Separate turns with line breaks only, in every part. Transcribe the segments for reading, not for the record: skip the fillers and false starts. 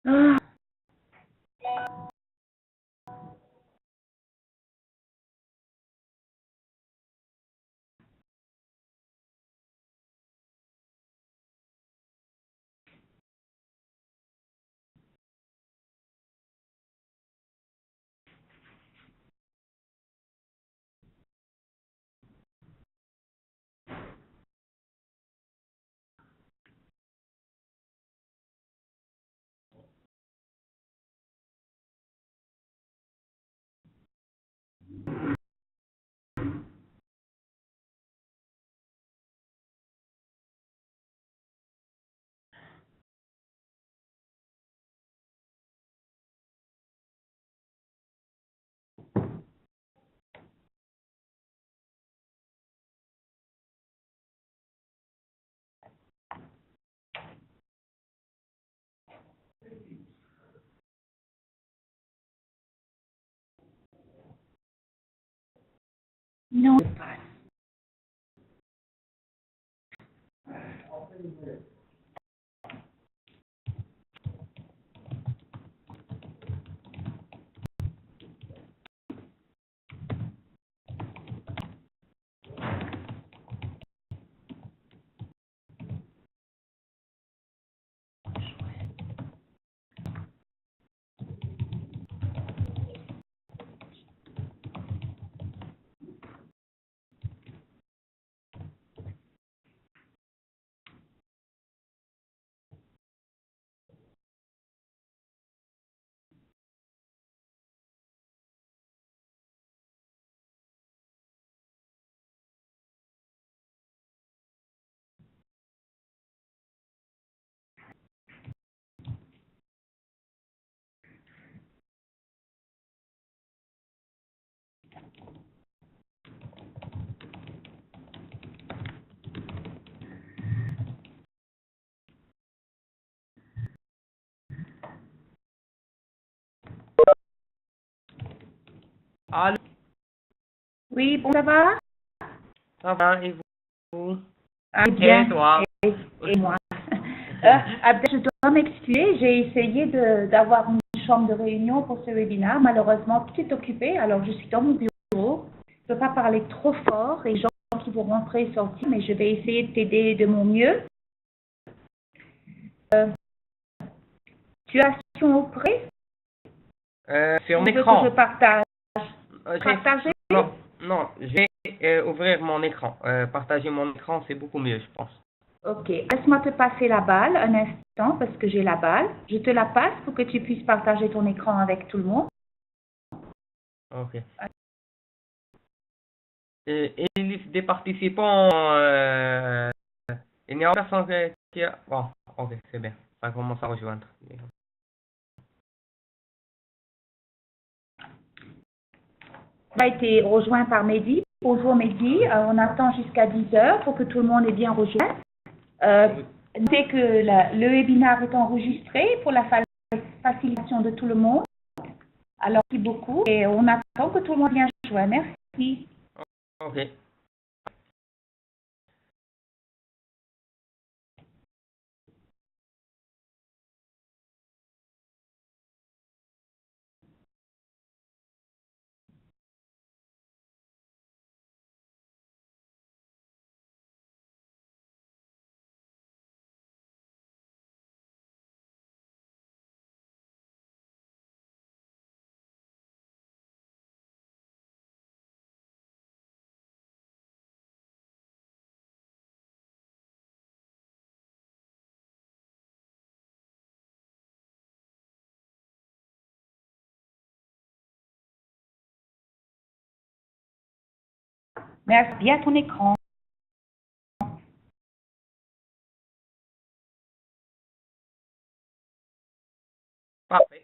Ah, non, je passe.
Allô,
Oui, bon, ça va?
ça va, et vous?
Ah,
Et
bien.
toi?
Et moi? Abdel, je dois m'excuser. J'ai essayé d'avoir une chambre de réunion pour ce webinaire. Malheureusement, tout est occupé. Alors, je suis dans mon bureau. Je ne peux pas parler trop fort. Les gens qui vont rentrer et sortir, mais je vais essayer de t'aider de mon mieux. Euh, Tu as son auprès?
Sur mon
Tu veux que je
écran.
partage?
J'ai-
Partager?
Non, non, je vais ouvrir mon écran. Partager mon écran, c'est beaucoup mieux, je pense.
Ok. Laisse-moi te passer la balle un instant parce que j'ai la balle. Je te la passe pour que tu puisses partager ton écran avec tout le monde.
Ok. Et des participants, il n'y a personne qui a... Bon, ok, c'est bien. Ça commence à rejoindre.
On a été rejoint par Mehdi. Bonjour Mehdi. On attend jusqu'à 10 heures pour que tout le monde ait bien rejoint. Notez que le webinaire est enregistré pour la facilitation de tout le monde. Alors, merci beaucoup et on attend que tout le monde vienne rejoindre. Merci.
Ok.
Merci bien ton écran.
Parfait.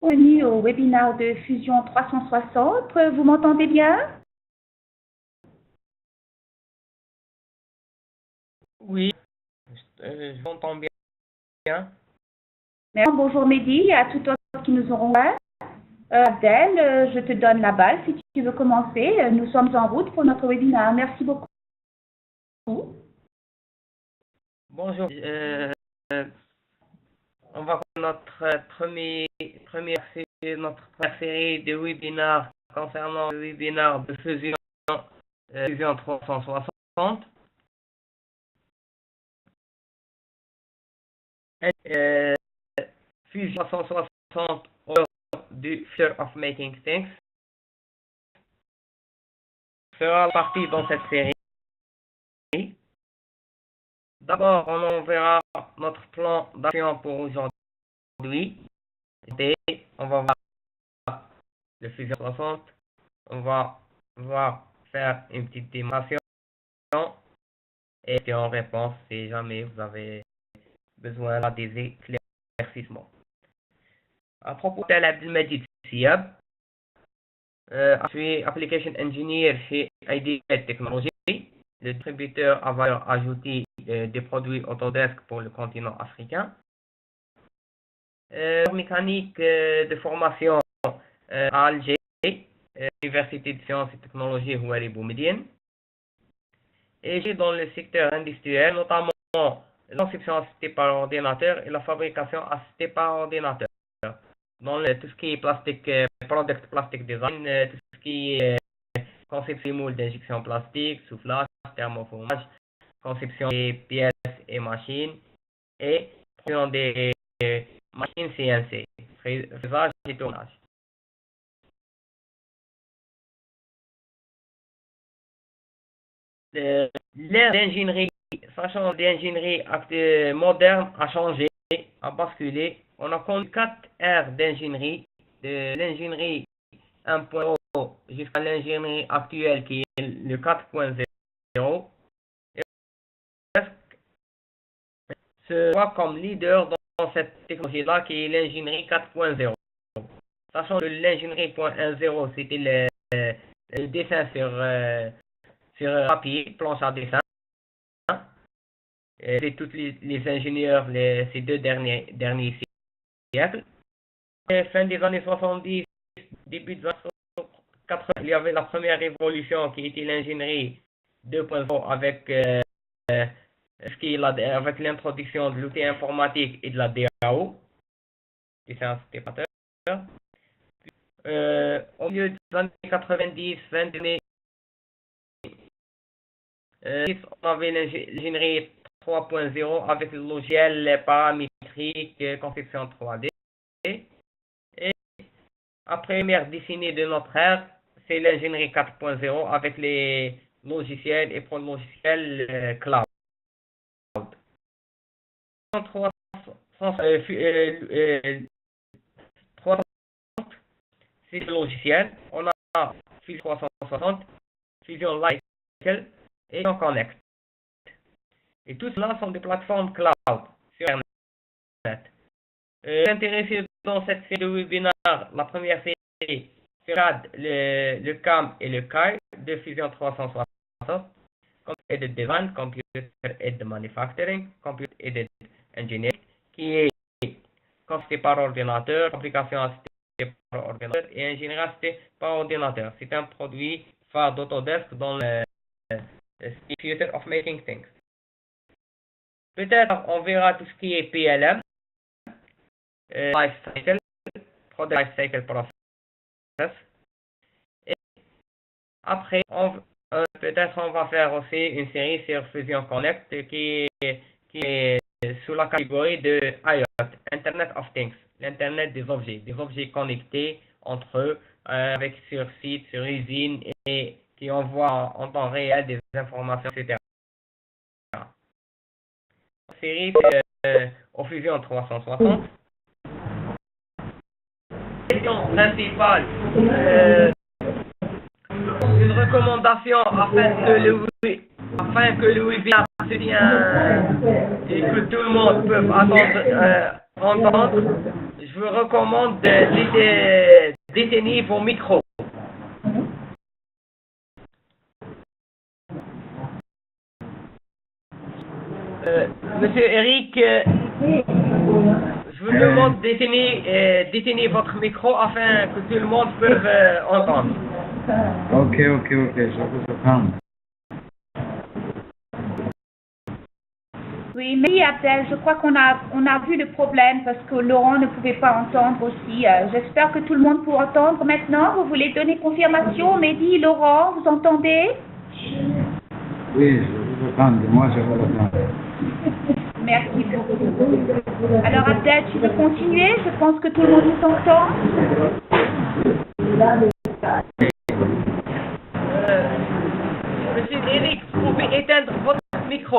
Bienvenue au webinaire de Fusion 360. Vous m'entendez bien?
Oui, je m'entends bien.
Merci. Bonjour Mehdi et à tous autres qui nous auront rejoints. Abdel, je te donne la balle si tu veux commencer. Nous sommes en route pour notre webinaire. Merci beaucoup.
Bonjour. On va voir notre première série de webinaires concernant le webinaire de Fusion 360. Fusion 360 du Future of Making Things sera partie dans cette série. D'abord, on verra notre plan d'action pour aujourd'hui. On va voir le Fusion 360. On va faire une petite démonstration et en réponse si jamais vous avez besoin des éclaircissements. À propos de Abdelmajid Siab, je suis Application Engineer chez IDEA Technologies, le distributeur à valeur ajoutée des produits Autodesk pour le continent africain. Mécanique de formation à Alger, Université de sciences et technologies Houari Boumediene. Et j'ai dans le secteur industriel, notamment la conception assistée par ordinateur et la fabrication assistée par ordinateur. Dans tout ce qui est plastique, product plastic design, tout ce qui est conception moule d'injection plastique, soufflage, thermoformage, conception des pièces et machines et production des machines CNC, fraisage et tournage. L'ère d'ingénierie, sachant l'ingénierie moderne a changé, a basculé. On a connu 4 ères d'ingénierie, de l'ingénierie 1.0 jusqu'à l'ingénierie actuelle qui est le 4.0. Et se voit comme leader dans cette technologie-là qui est l'ingénierie 4.0. Sachant que l'ingénierie 1.0 c'était le dessin sur papier, planche à dessin. C'est tous les ingénieurs ces deux derniers siècles. Fin des années 70, début des années 80, il y avait la première révolution qui était l'ingénierie 2.0 avec avec l'introduction de l'outil informatique et de la DAO, dessin anticipateur. Au milieu des années 90, 20 années, on avait l'ingénierie 3.0 avec le logiciel paramétrique, conception 3D. Et après la première décennie de notre ère, c'est l'ingénierie 4.0 avec les logiciels et logiciels cloud. 360, c'est le logiciel. On a Fusion 360, Fusion Lightcycle et on Connect. Et tout cela sont des plateformes cloud sur Internet. Intéressé dans cette série de webinaires, la première série sera le CAM et le CAI de Fusion 360, Computer Aided Design, Computer Aided Manufacturing, Computer Aided Engineering, qui est constitué par ordinateur, application assistée par ordinateur et ingénierie assistée par ordinateur. C'est un produit phare d'Autodesk dans le Future of Making Things. Peut-être on verra tout ce qui est PLM, Life Cycle, Product Life Cycle Process. Et après, peut-être on va faire aussi une série sur Fusion Connect qui est sous la catégorie de IoT, Internet of Things, l'Internet des objets connectés entre eux, avec sur site, sur usine et qui envoient en temps réel des informations, etc. La série au Fusion 360. Question principale, une recommandation afin que le webinaire se tient et que tout le monde peut attendre entendre, je vous recommande d'éteindre vos micros. Monsieur Eric, je vous demande d'éteindre votre micro afin que tout le monde puisse entendre.
Ok, je vous entends.
Oui, mais Abdel, je crois qu'on a vu le problème parce que Laurent ne pouvait pas entendre aussi. J'espère que tout le monde peut entendre maintenant. Vous voulez donner confirmation? Mehdi, Laurent, vous entendez?
Oui, je vous entends. Moi, je vous entends.
Merci beaucoup. Alors Abdel, tu veux continuer? Je pense que tout le monde nous entend.
Monsieur Eric, vous pouvez éteindre votre micro.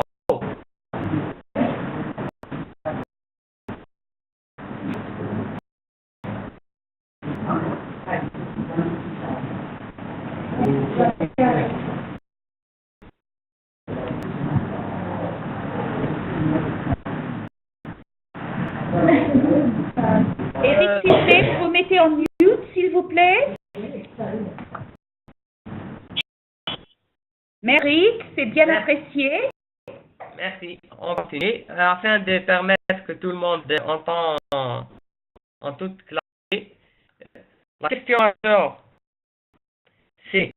Eric, s'il vous plaît, vous mettez en mute, s'il vous plaît. Eric, c'est bien apprécié.
Merci. On continue. Afin de permettre que tout le monde entende en toute clarté, la question alors, c'est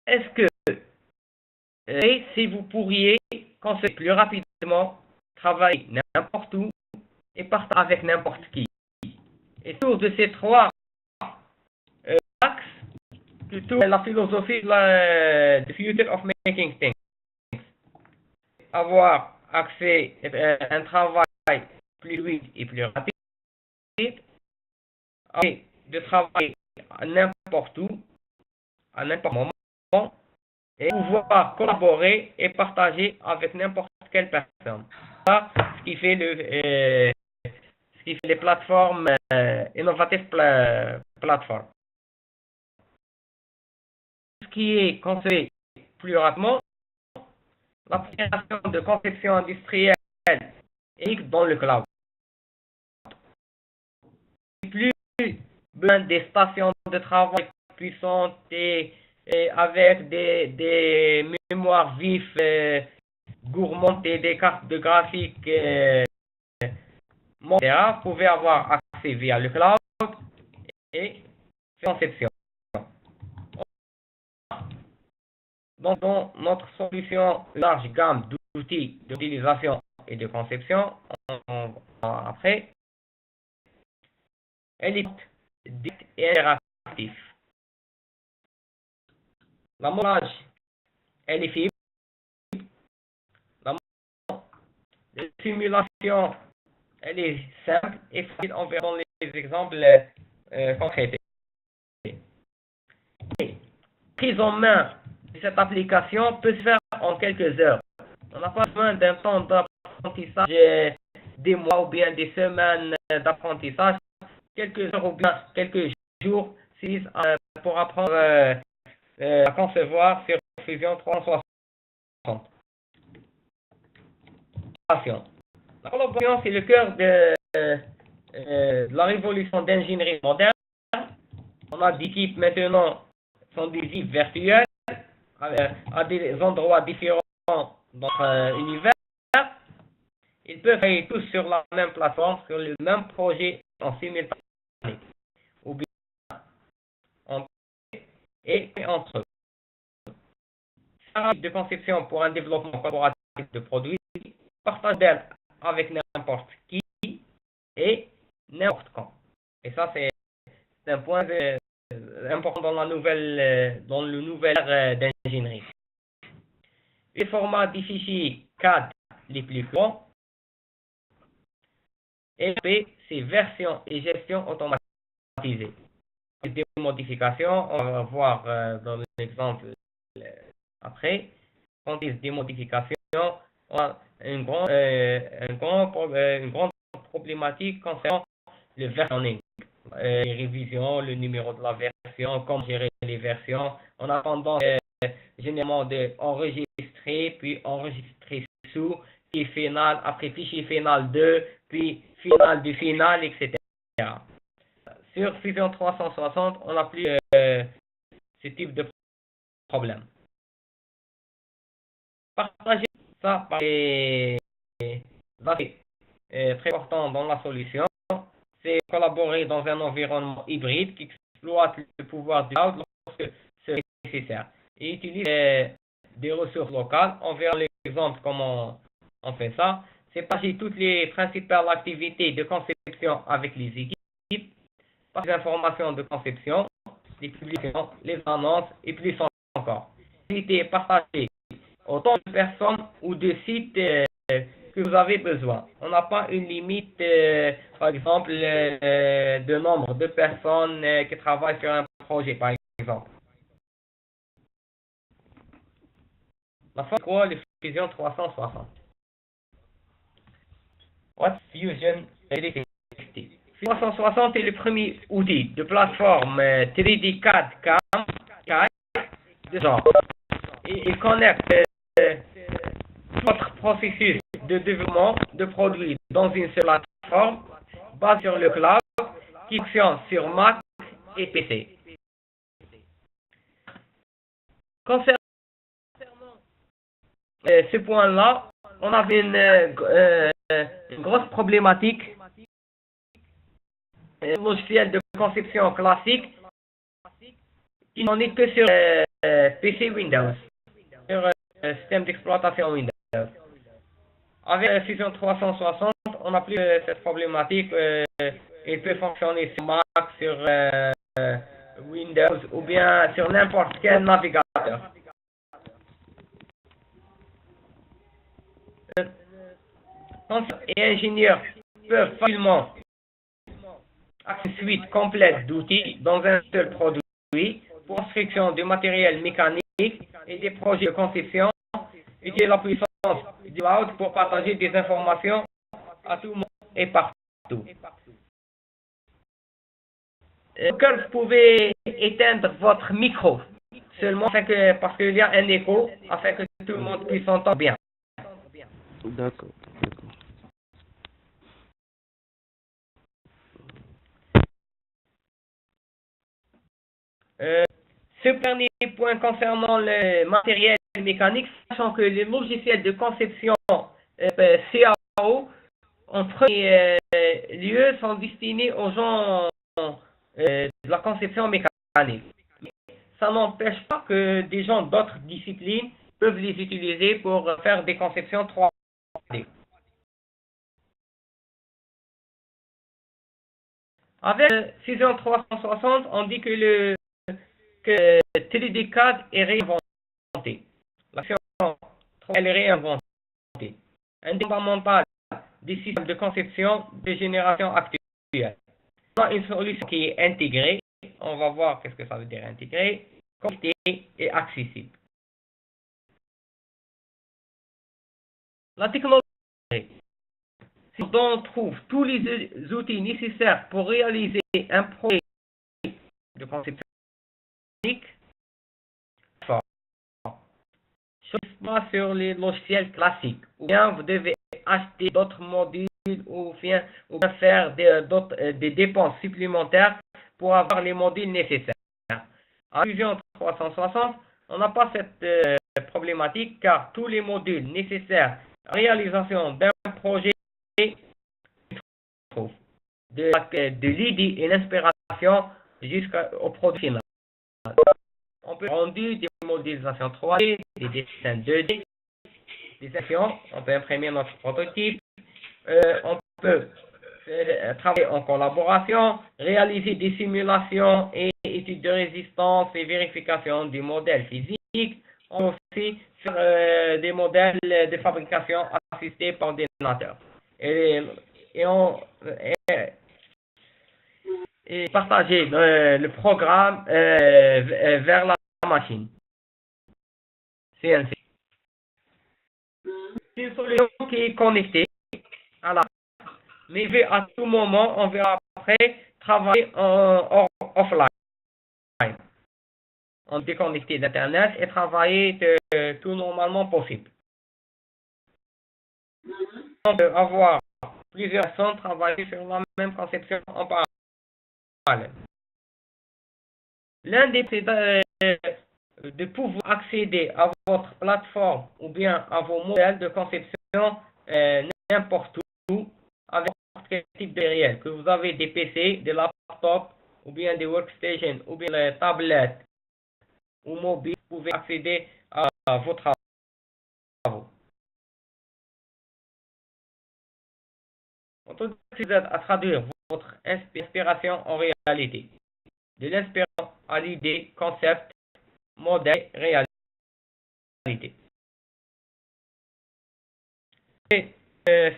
est-ce que si vous pourriez construire plus rapidement, travailler n'importe où et partir avec n'importe qui. Et autour de ces trois axes, plutôt la philosophie de future of making things. Avoir accès à un travail plus fluide et plus rapide, de travailler à n'importe où, à n'importe moment, et pouvoir collaborer et partager avec n'importe quelle personne. Ça, ce qui fait les plateformes innovatives plateformes. Ce qui est construit plus rapidement, l'application de conception industrielle et dans le cloud. Plus besoin des stations de travail puissantes et avec des mémoires vives, gourmandes et des cartes de graphique, etc. Vous pouvez avoir accès via le cloud et conception. Donc, dans notre solution, large gamme d'outils d'utilisation et de conception, après, elle est dite et interactive. La montage, elle est fibre. La simulation, elle est simple et facile. On verra dans les exemples concrets. Prise en main de cette application peut se faire en quelques heures. On n'a pas besoin d'un temps d'apprentissage, des mois ou bien des semaines d'apprentissage, quelques heures ou bien quelques jours pour apprendre à concevoir sur Fusion 360. La collaboration, c'est le cœur de la révolution d'ingénierie moderne. On a des équipes maintenant, sont des équipes virtuelles, à des endroits différents dans notre univers. Ils peuvent travailler tous sur la même plateforme, sur le même projet en simultané, ou bien entre eux. De conception pour un développement collaboratif de produits, partage d'aide avec n'importe qui et n'importe quand. Et ça, c'est un point important dans le nouvel ère d'ingénierie. Les formats des fichiers CAD les plus courants et c'est version et gestion automatisée. Des modifications, on va voir dans l'exemple après. Quand il y a des modifications, on a une grande problématique concernant le versionning. Les révisions, le numéro de la version, comment gérer les versions. On a tendance généralement d'enregistrer, puis enregistrer sous, fichier final, après fichier final 2, puis final du final, etc. Sur Fusion 360, on n'a plus ce type de problème. Partager ça par les très important dans la solution, c'est collaborer dans un environnement hybride qui exploite le pouvoir du cloud lorsque c'est nécessaire et utilise des ressources locales. On verra l'exemple comment on fait ça. C'est partager toutes les principales activités de conception avec les équipes, partager les informations de conception, les publications, les annonces et plus encore. Partager autant de personnes ou de sites que vous avez besoin. On n'a pas une limite, par exemple, de nombre de personnes qui travaillent sur un projet, par exemple. La fin, quoi, le Fusion 360. What's Fusion 360? 360 est le premier outil de plateforme 3D CAD CAM de genre. Et il connecte votre processus de développement de produits dans une seule plateforme basée sur le cloud qui fonctionne sur Mac et PC. Concernant ce point-là, on avait une grosse problématique. Un logiciel de conception classique qui n'en est que sur PC Windows, sur système d'exploitation Windows. Avec Fusion 360, on n'a plus cette problématique. Il peut fonctionner sur Mac, sur Windows ou bien sur n'importe quel navigateur. Et ingénieurs peuvent facilement avoir une suite complète d'outils dans un seul produit pour construction du matériel mécanique et des projets de conception et de la puissance du cloud pour partager des informations à tout le monde et partout. Vous pouvez éteindre votre micro seulement parce qu'il y a un écho afin que tout le monde puisse entendre bien.
D'accord.
Ce dernier point concernant le matériel mécanique, sachant que les logiciels de conception CAO en premier lieu sont destinés aux gens de la conception mécanique. Ça n'empêche pas que des gens d'autres disciplines peuvent les utiliser pour faire des conceptions 3D. Avec Fusion 360, on dit que 3D CAD est réinventé. L'action 3D est réinventée. Indépendamment des systèmes de conception de génération actuelle. On a une solution qui est intégrée. On va voir qu'est-ce que ça veut dire intégrée, connectée et accessible. La technologie, c'est dont on trouve tous les outils nécessaires pour réaliser un projet de conception pas sur les logiciels classiques. Ou bien vous devez acheter d'autres modules ou bien faire des dépenses supplémentaires pour avoir les modules nécessaires. En Fusion 360, on n'a pas cette problématique car tous les modules nécessaires à la réalisation d'un projet de l'idée et l'inspiration jusqu'au produit final. On peut rendre des modélisations 3D, des dessins 2D, des actions, on peut imprimer notre prototype, on peut travailler en collaboration, réaliser des simulations et études de résistance et vérification du modèle physique. On peut aussi faire des modèles de fabrication assistés par ordinateur. Et partager le programme vers la machine. CNC. C'est une solution qui est connectée à la mais à tout moment, on verra après travailler offline. On est déconnecté d'Internet et travailler tout normalement possible. on peut avoir plusieurs personnes travailler sur la même conception en parallèle. L'un des c'est de pouvoir accéder à votre plateforme ou bien à vos modèles de conception n'importe où avec n'importe quel type de matériel. Que vous avez des PC, des laptops ou bien des workstations ou bien des tablettes ou mobiles, vous pouvez accéder à vos travaux. On peut vous aide à traduire votre inspiration en réalité. De l'inspiration à l'idée, concept, modèle, réalité. Et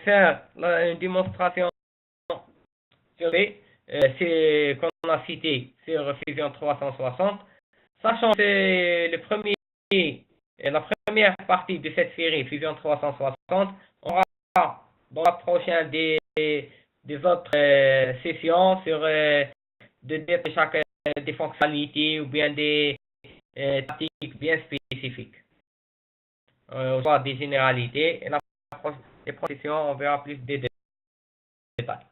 faire une démonstration sur c'est qu'on a cité sur Fusion 360, sachant que c'est la première partie de cette série Fusion 360, on aura dans la prochaine des autres sessions sur de chaque des fonctionnalités ou bien des tactiques bien spécifiques. On voit des généralités et les prochaines sessions, on verra plus de détails.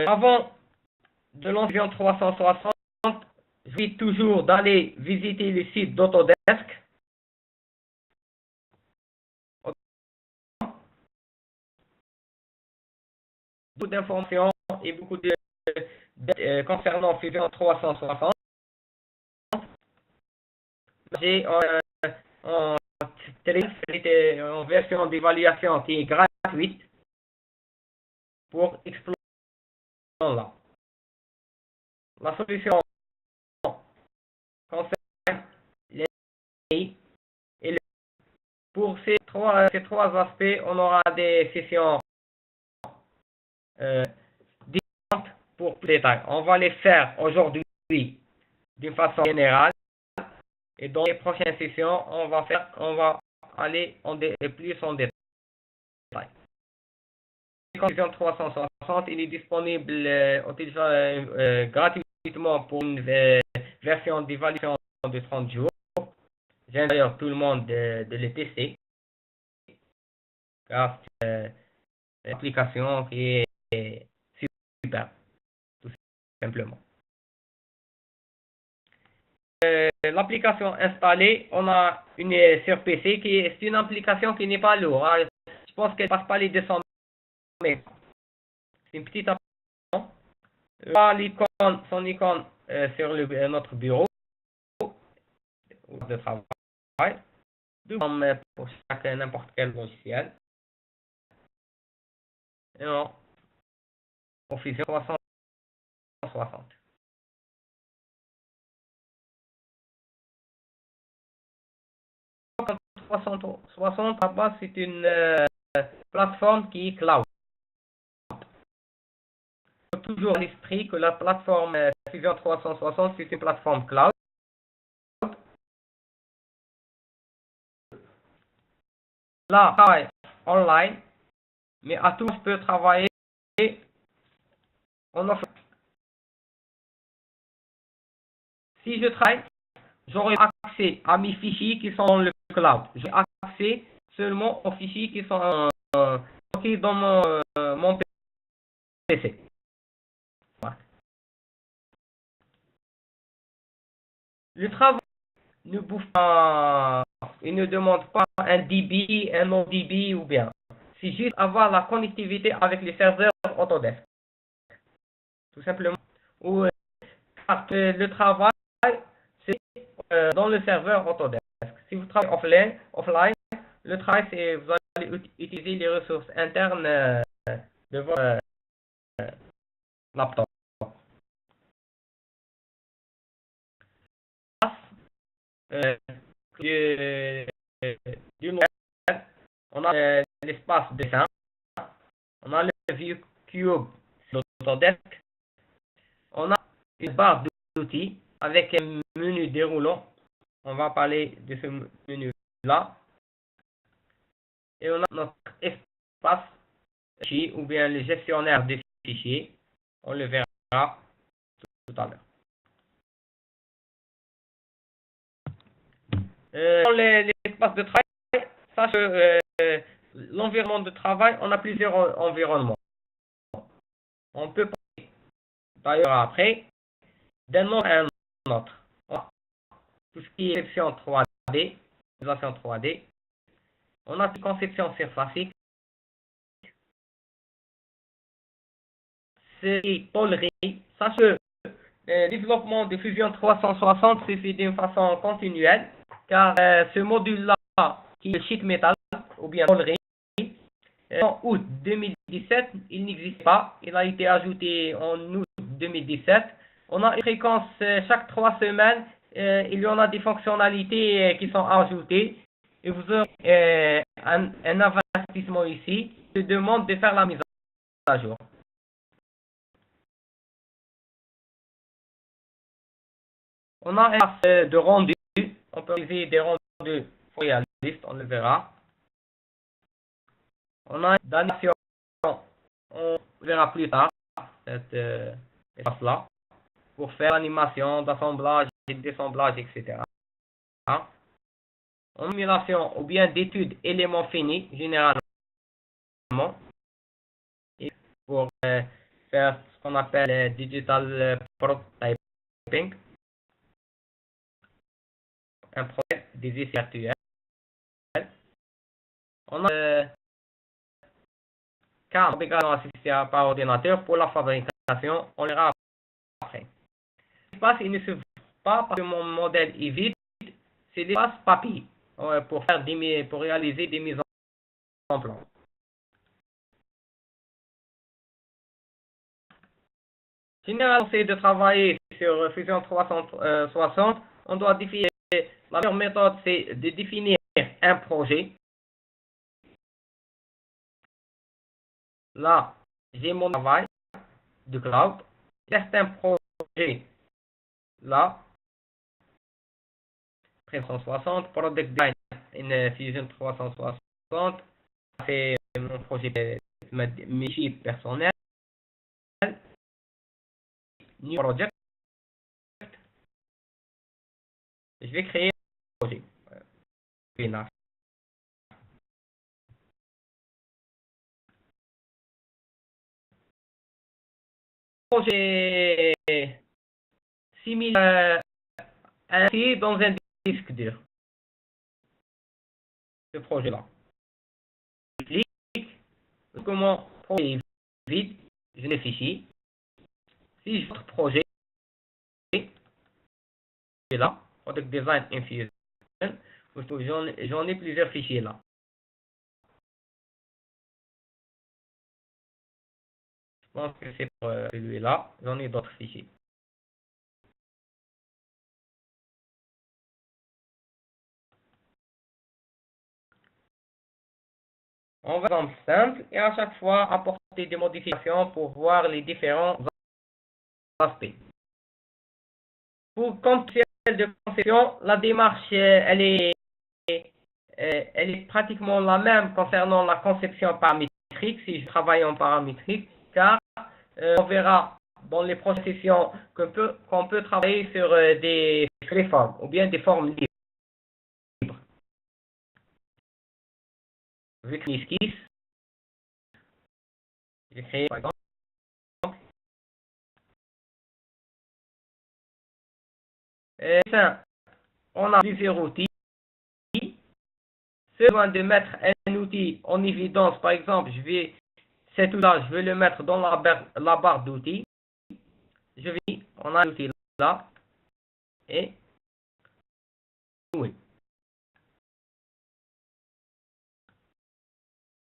Avant de lancer Fusion 360, je vais toujours d'aller visiter le site d'Autodesk. Beaucoup d'informations et beaucoup de concernant Fusion 360. J'ai en version d'évaluation qui est gratuite pour explorer là. La solution concerne les et pour ces trois aspects, on aura des sessions différentes pour plus de détails. On va les faire aujourd'hui d'une façon générale et dans les prochaines sessions, on va aller plus en détail. Fusion 360, il est disponible gratuitement pour une version d'évaluation de 30 jours. J'invite d'ailleurs tout le monde de le tester. Car c'est une application qui est super, tout simplement. L'application installée, on a une sur PC c'est une application qui n'est pas lourde. Je pense qu'elle ne passe pas les 200 mais c'est une petite application. Là, son icône sur notre bureau de travail, comme pour n'importe quel logiciel. Et non, Fusion 360. À base, c'est une plateforme qui est cloud. Il faut toujours à l'esprit que la plateforme Fusion 360, c'est une plateforme cloud. Là, on travaille online, mais à tout, je peux travailler en offline. Si je travaille, j'aurai accès à mes fichiers qui sont dans le cloud. J'ai accès seulement aux fichiers qui sont stockés dans mon PC. Le travail ne bouffe pas, il ne demande pas un DB, un non-DB ou bien. C'est juste avoir la connectivité avec les serveurs Autodesk. Tout simplement. Le travail, c'est dans le serveur Autodesk. Si vous travaillez offline, le travail, c'est vous allez utiliser les ressources internes de votre laptop. Du modèle, on a l'espace dessin, on a le view cube sur Autodesk, on a une barre d'outils avec un menu déroulant. On va parler de ce menu là. Et on a notre espace fichier ou bien le gestionnaire des fichiers. On le verra tout à l'heure. Dans l'espace de travail, Sache que l'environnement de travail, on a plusieurs environnements. On peut passer d'ailleurs après d'un nom à un autre. Tout ce qui est conception 3D, visualisation 3D. On a une conception surfacique. C'est toléré. Sache que le développement de Fusion 360 se fait d'une façon continuelle, car ce module-là, qui est le sheet metal, ou bien toléré, en août 2017, il n'existe pas. Il a été ajouté en août 2017. On a une fréquence chaque 3 semaines. Il y en a des fonctionnalités qui sont ajoutées. Et vous aurez un avertissement ici qui demande de faire la mise à jour. On a un espace de rendu. On peut utiliser des rendus réalistes, on le verra. On a une d'animation. On verra plus tard cet espace-là pour faire l'animation d'assemblage et de désemblage, etc. En simulation ou bien d'études éléments finis, généralement, et pour faire ce qu'on appelle digital prototyping, un projet des essais virtuels. On a 4 également assistés par ordinateur pour la fabrication, on verra après. L'espace, il ne se voit pas parce que mon modèle est vide, c'est l'espace papier pour réaliser des mises en plan. Généralement, c'est de travailler sur Fusion 360. On doit définir, la meilleure méthode, c'est de définir un projet. Là, j'ai mon travail de cloud. Certains projets, là, 360, Product Design in Fusion 360, c'est mon projet de métier personnel. New Project. Je vais créer un projet. Projet similaire ainsi dans un disque dur. Ce projet-là. Je clique. Comment projet est vide, je l'ai fichier. Si j'ai autre projet, c'est là, Product Design Infusion, j'en ai plusieurs fichiers là. Je pense que c'est pour celui-là, j'en ai d'autres fichiers. On va dans le simple et à chaque fois apporter des modifications pour voir les différents aspects. Pour conceptuel de conception, la démarche elle est pratiquement la même concernant la conception paramétrique si je travaille en paramétrique, car on verra dans les processions qu'on peut travailler sur des freeforms ou bien des formes libres. Avec l'esquisse, j'ai créé par exemple. On a plusieurs outils. C'est besoin de mettre un outil en évidence. Par exemple, cet outil-là, je vais le mettre dans la barre d'outils. On a l'outil là et oui.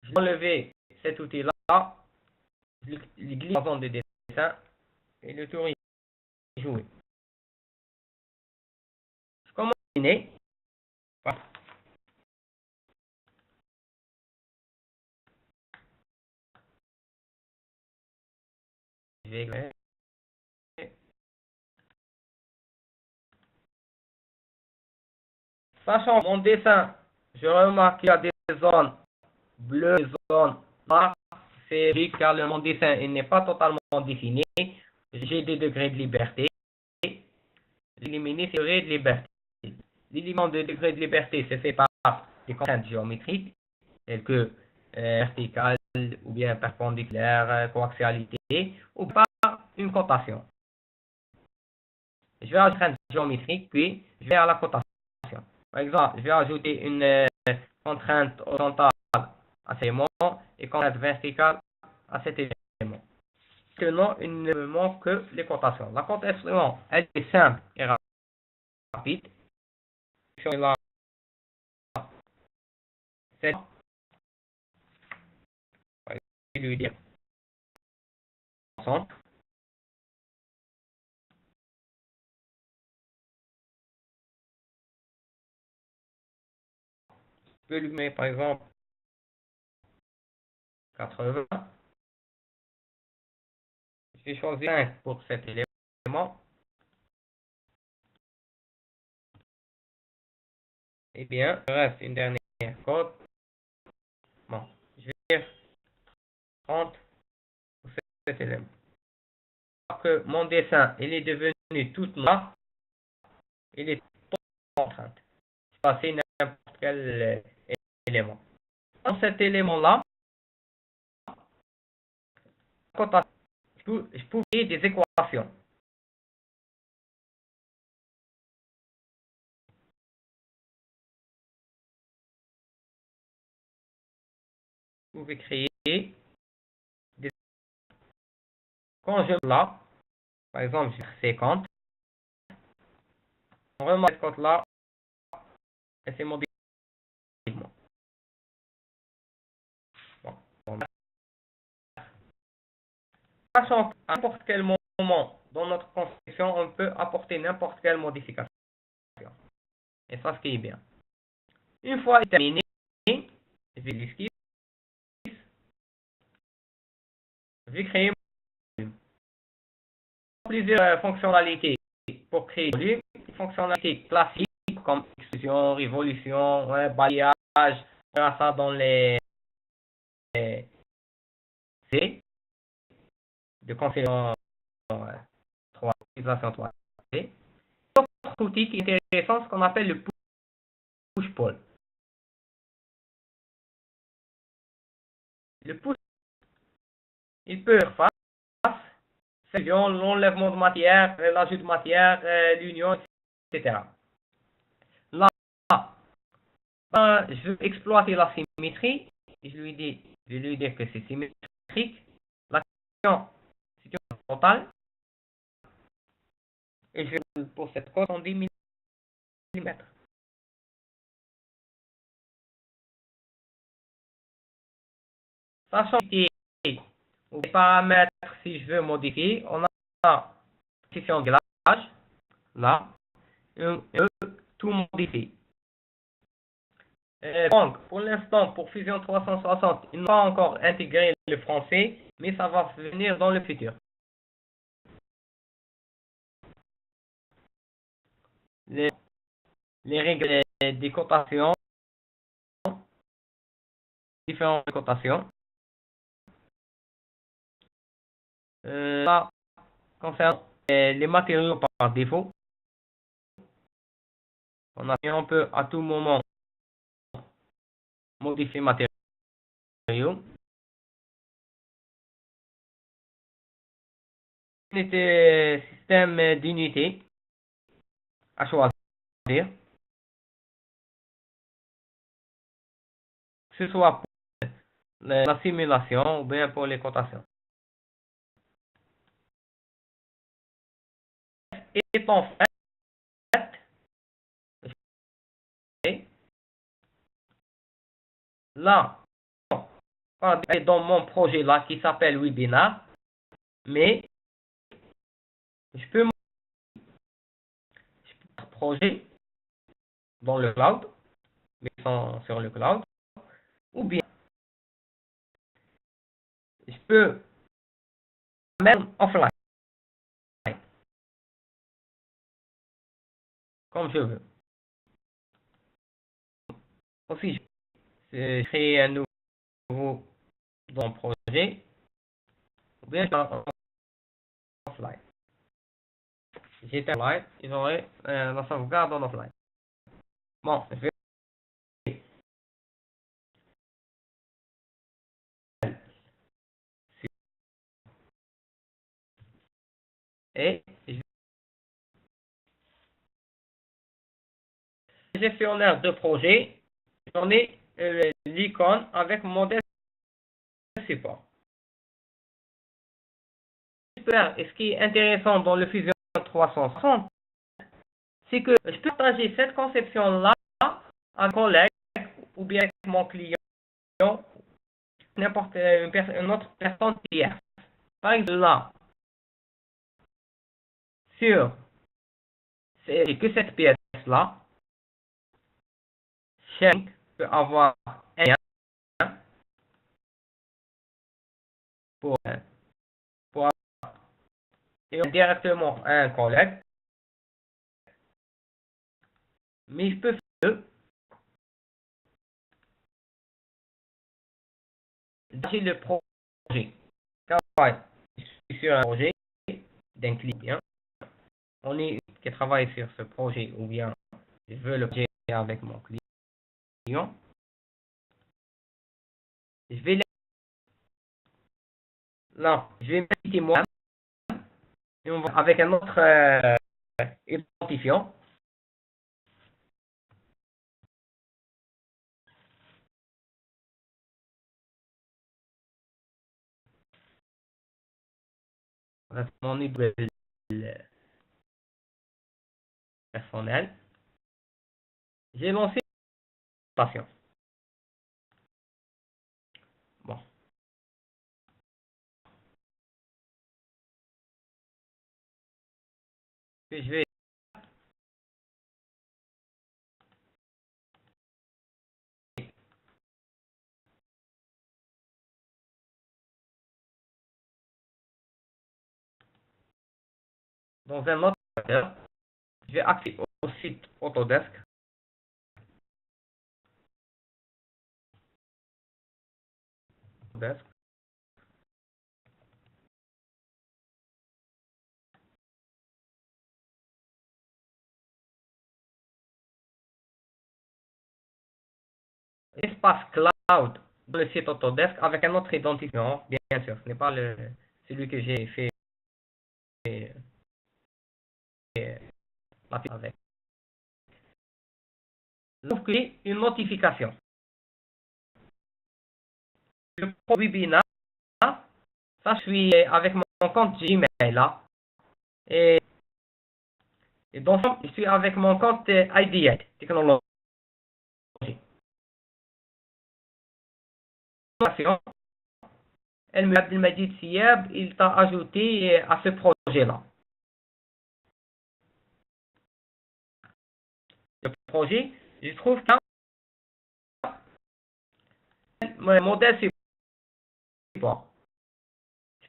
Je vais enlever cet outil-là, je glisse dans des dessins et le tour est joué. Je commence à dessiner. Je vais sachant mon dessin, je remarque qu'il y a des zones bleues, des zones noires. C'est logique car mon dessin n'est pas totalement défini. J'ai des degrés de liberté. Éliminer ces degrés de liberté. L'élément de degré de liberté se fait par des contraintes géométriques, telles que verticale ou bien perpendiculaire, coaxialité, ou par une cotation. Je vais ajouter une contrainte géométrique, puis je vais à la cotation. Par exemple, je vais ajouter une contrainte horizontale à cet élément et contrainte verticale à cet élément. Maintenant, il ne me manque que les cotations. La cotation, elle est simple et rapide. Là, c'est je vais lui dire ensemble. Je peux lui mettre par exemple 80. Je vais choisir 5 pour cet élément. Eh bien, il reste une dernière code. Bon, je vais dire 30 pour cet élément. Alors que mon dessin, il est devenu tout noir, il est contrainte. Je peux passer n'importe quel élément. Dans cet élément-là, je peux créer des équations. Vous pouvez créer des... Quand je là, par exemple, j'ai 50, on remarque cette cote-là, et c'est modifié. Bon. Sachant qu'à n'importe quel moment dans notre construction, on peut apporter n'importe quelle modification. Et ça, ce qui est bien. Une fois terminé, je vais l'esquisse. Je vais créer plusieurs fonctionnalités pour créer des fonctionnalités classiques comme extrusion, révolution, balayage, ça dans les C de concession 3, utilisation 3C. Autre outil qui est intéressant, ce qu'on appelle le push-pull. Le push, il peut faire face, fusion, l'enlèvement de matière, l'ajout de matière, l'union, etc. Là, je veux exploiter la symétrie. Je vais lui dire que c'est symétrique. L'action, c'est une totale. Et je vais pour cette code en 10 mm. Sachant que les paramètres, si je veux modifier, on a section de glage, là, et tout modifier. Donc, pour l'instant, pour Fusion 360, il n'a pas encore intégré le français, mais ça va venir dans le futur. Les règles des cotations, différentes cotations. Ça concerne les matériaux par défaut. On peut à tout moment modifier matériaux. Unité, système d'unité à choisir. Que ce soit pour la simulation ou bien pour les cotations. Étant fait, là, dans mon projet là qui s'appelle Webinar, mais je peux projet dans le cloud, mais sans sur le cloud, ou bien je peux mettre offline, comme je veux. Aussi, je crée un nouveau dans le projet, ou bien offline. J'étais offline, ils auraient la sauvegarde en offline. Bon, je vais et gestionnaire de projet, j'en ai l'icône avec modèle support. Et ce qui est intéressant dans le Fusion 360, c'est que je peux partager cette conception-là à un collègue ou bien avec mon client, n'importe une autre personne tierce. Par exemple, là, c'est que cette pièce-là, chaque peut avoir un lien pour et directement à un collègue, mais je peux faire le projet. Quand je suis sur un projet d'un client, on est qui travaille sur ce projet ou bien je veux le projet avec mon client, je vais là, je vais mettre moi et on va avec un autre identifiant. Mon email personnel. J'ai lancé une passion. Bon. Puis je vais dans un autre navigateur, je vais accéder au site Autodesk. Autodesk. Espace cloud dans le site Autodesk avec un autre identifiant, bien sûr. Ce n'est pas celui que j'ai fait avec. Donc, j'ai une notification. Le webinaire, ça, je suis avec mon compte Gmail là. Et donc, je suis avec mon compte IDA, technologie. Elle m'a dit, Sieb, il t'a ajouté à ce projet-là. Le projet, je trouve que mon modèle, c'est bon. Je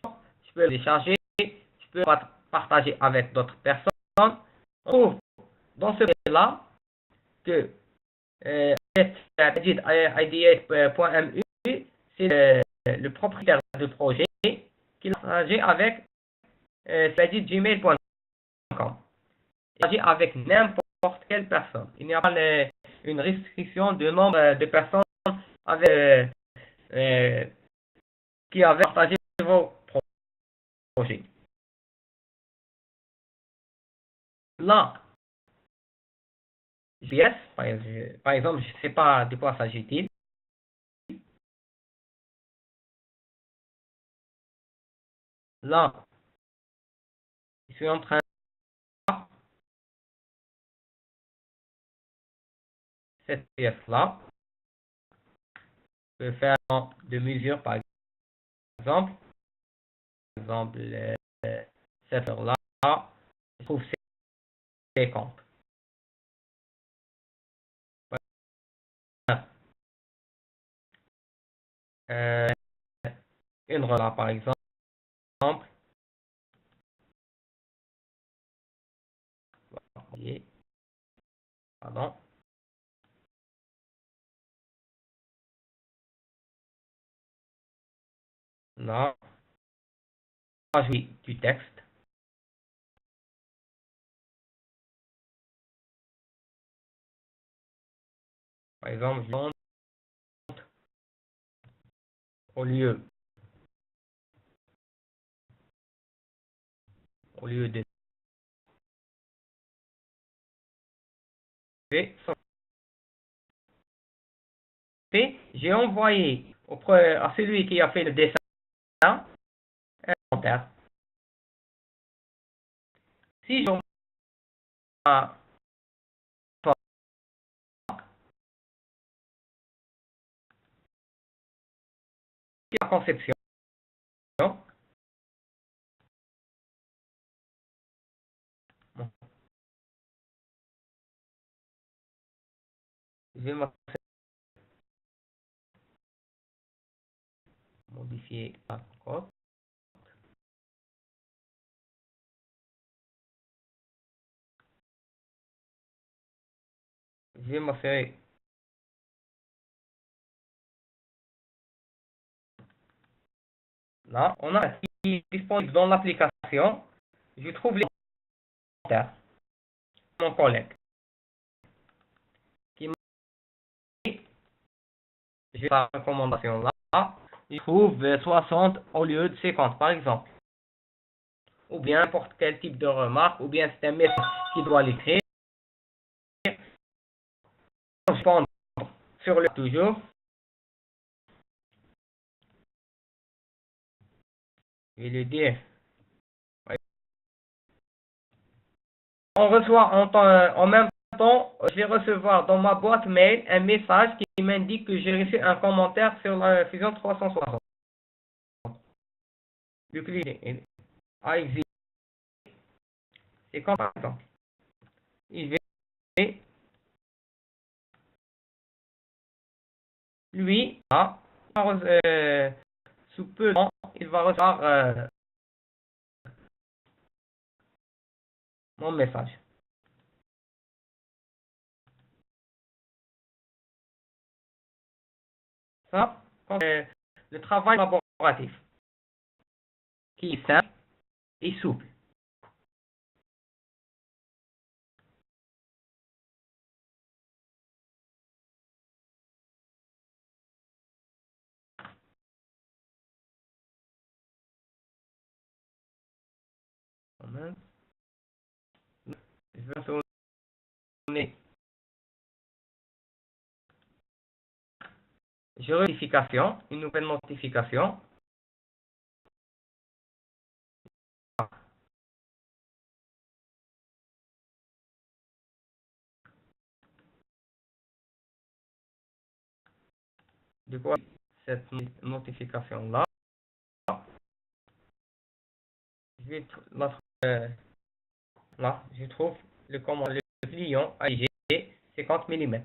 peux le télécharger, je peux partager avec d'autres personnes. On trouve dans ce projet-là que IDA.mu, c'est le propriétaire du projet qui l'a partagé avec gmail.com. Il agit avec n'importe quelle personne. Il n'y a pas une restriction de nombre de personnes avec, qui avaient partagé vos projets. Là, JS, par exemple, je ne sais pas de quoi s'agit-il. Là, je suis en train de cette pièce-là. Je peux faire de mesures, par exemple. Par exemple, cette heure-là, je trouve 50. Une heure là, par exemple. Pardon. Là, j'ai du texte. Par exemple, je monte au lieu au lieu de V. J'ai envoyé à celui qui a fait le dessin un commentaire. Si je la conception, je vais modifier la code. Je vais m'assurer. Là, on a ce qui est disponible dans l'application. Je trouve les commentaires de mon collègue qui m'a dit, je vais faire la recommandation là. Je trouve 60 au lieu de 50 par exemple. Ou bien n'importe quel type de remarque, ou bien c'est un message qui doit l'écrire. Je pense sur le toujours. Je vais lui dire. On reçoit en même temps, je vais recevoir dans ma boîte mail un message qui m'indique que j'ai reçu un commentaire sur la Fusion 360. Le client a existé. C'est comme par exemple. Il va lui, sous peu de temps, il va recevoir mon message. Ça, c'est le travail collaboratif qui est simple et souple. Je vais tourner. J'ai notification, une nouvelle notification. De quoi cette notification-là? Je vais là, je trouve le client AIG 50 mm.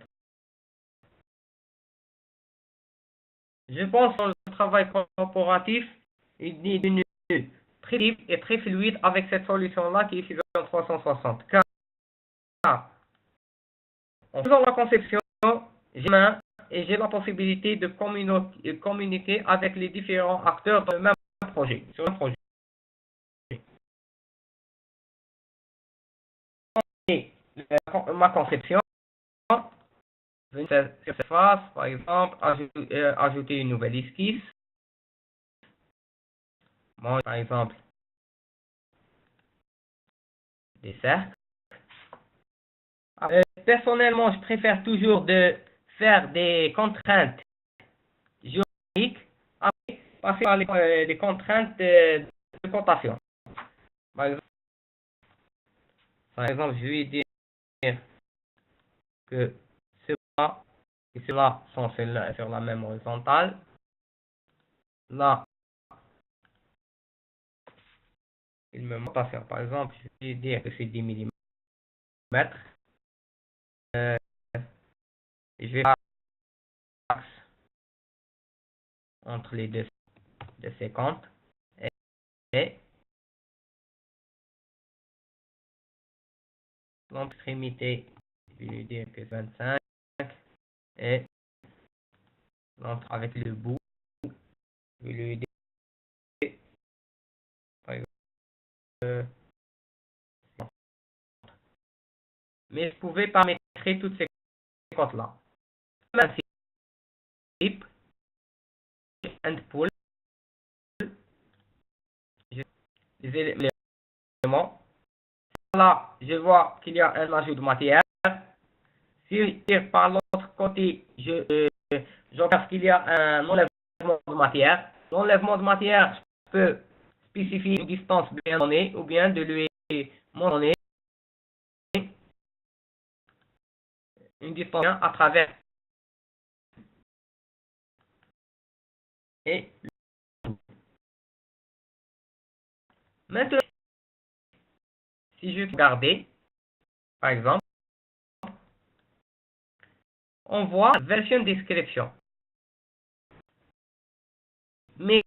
Je pense que le travail corporatif est devenu très libre et très fluide avec cette solution-là qui est Fusion 360. Car en faisant la conception, j'ai main et j'ai la possibilité de communiquer avec les différents acteurs dans le même projet, sur un projet. Et ma conception, venir sur cette phase, par exemple, ajouter une nouvelle esquisse. Moi, par exemple, des cercles. Personnellement, je préfère toujours de faire des contraintes géométriques après passer par les contraintes de cotation. Par exemple, je vais dire que cela et cela sont sur la même horizontale. Là, il me manque à faire. Par exemple, je vais dire que c'est 10 mm. Je vais faire l'axe entre les deux de 50 et l'extrémité, je vais lui dire que 25 et l'entre avec le bout, je vais lui dire par exemple, mais je pouvais paramétrer toutes ces cotes-là. Principe, and pull, les chargement. Là, je vois qu'il y a un ajout de matière. Si par l'autre côté, j'observe qu'il y a un enlèvement de matière. L'enlèvement de matière, je peux spécifier une distance bien donnée ou bien de lui mentionner une distance à travers et maintenant, si je regarde, par exemple, on voit version description. Mais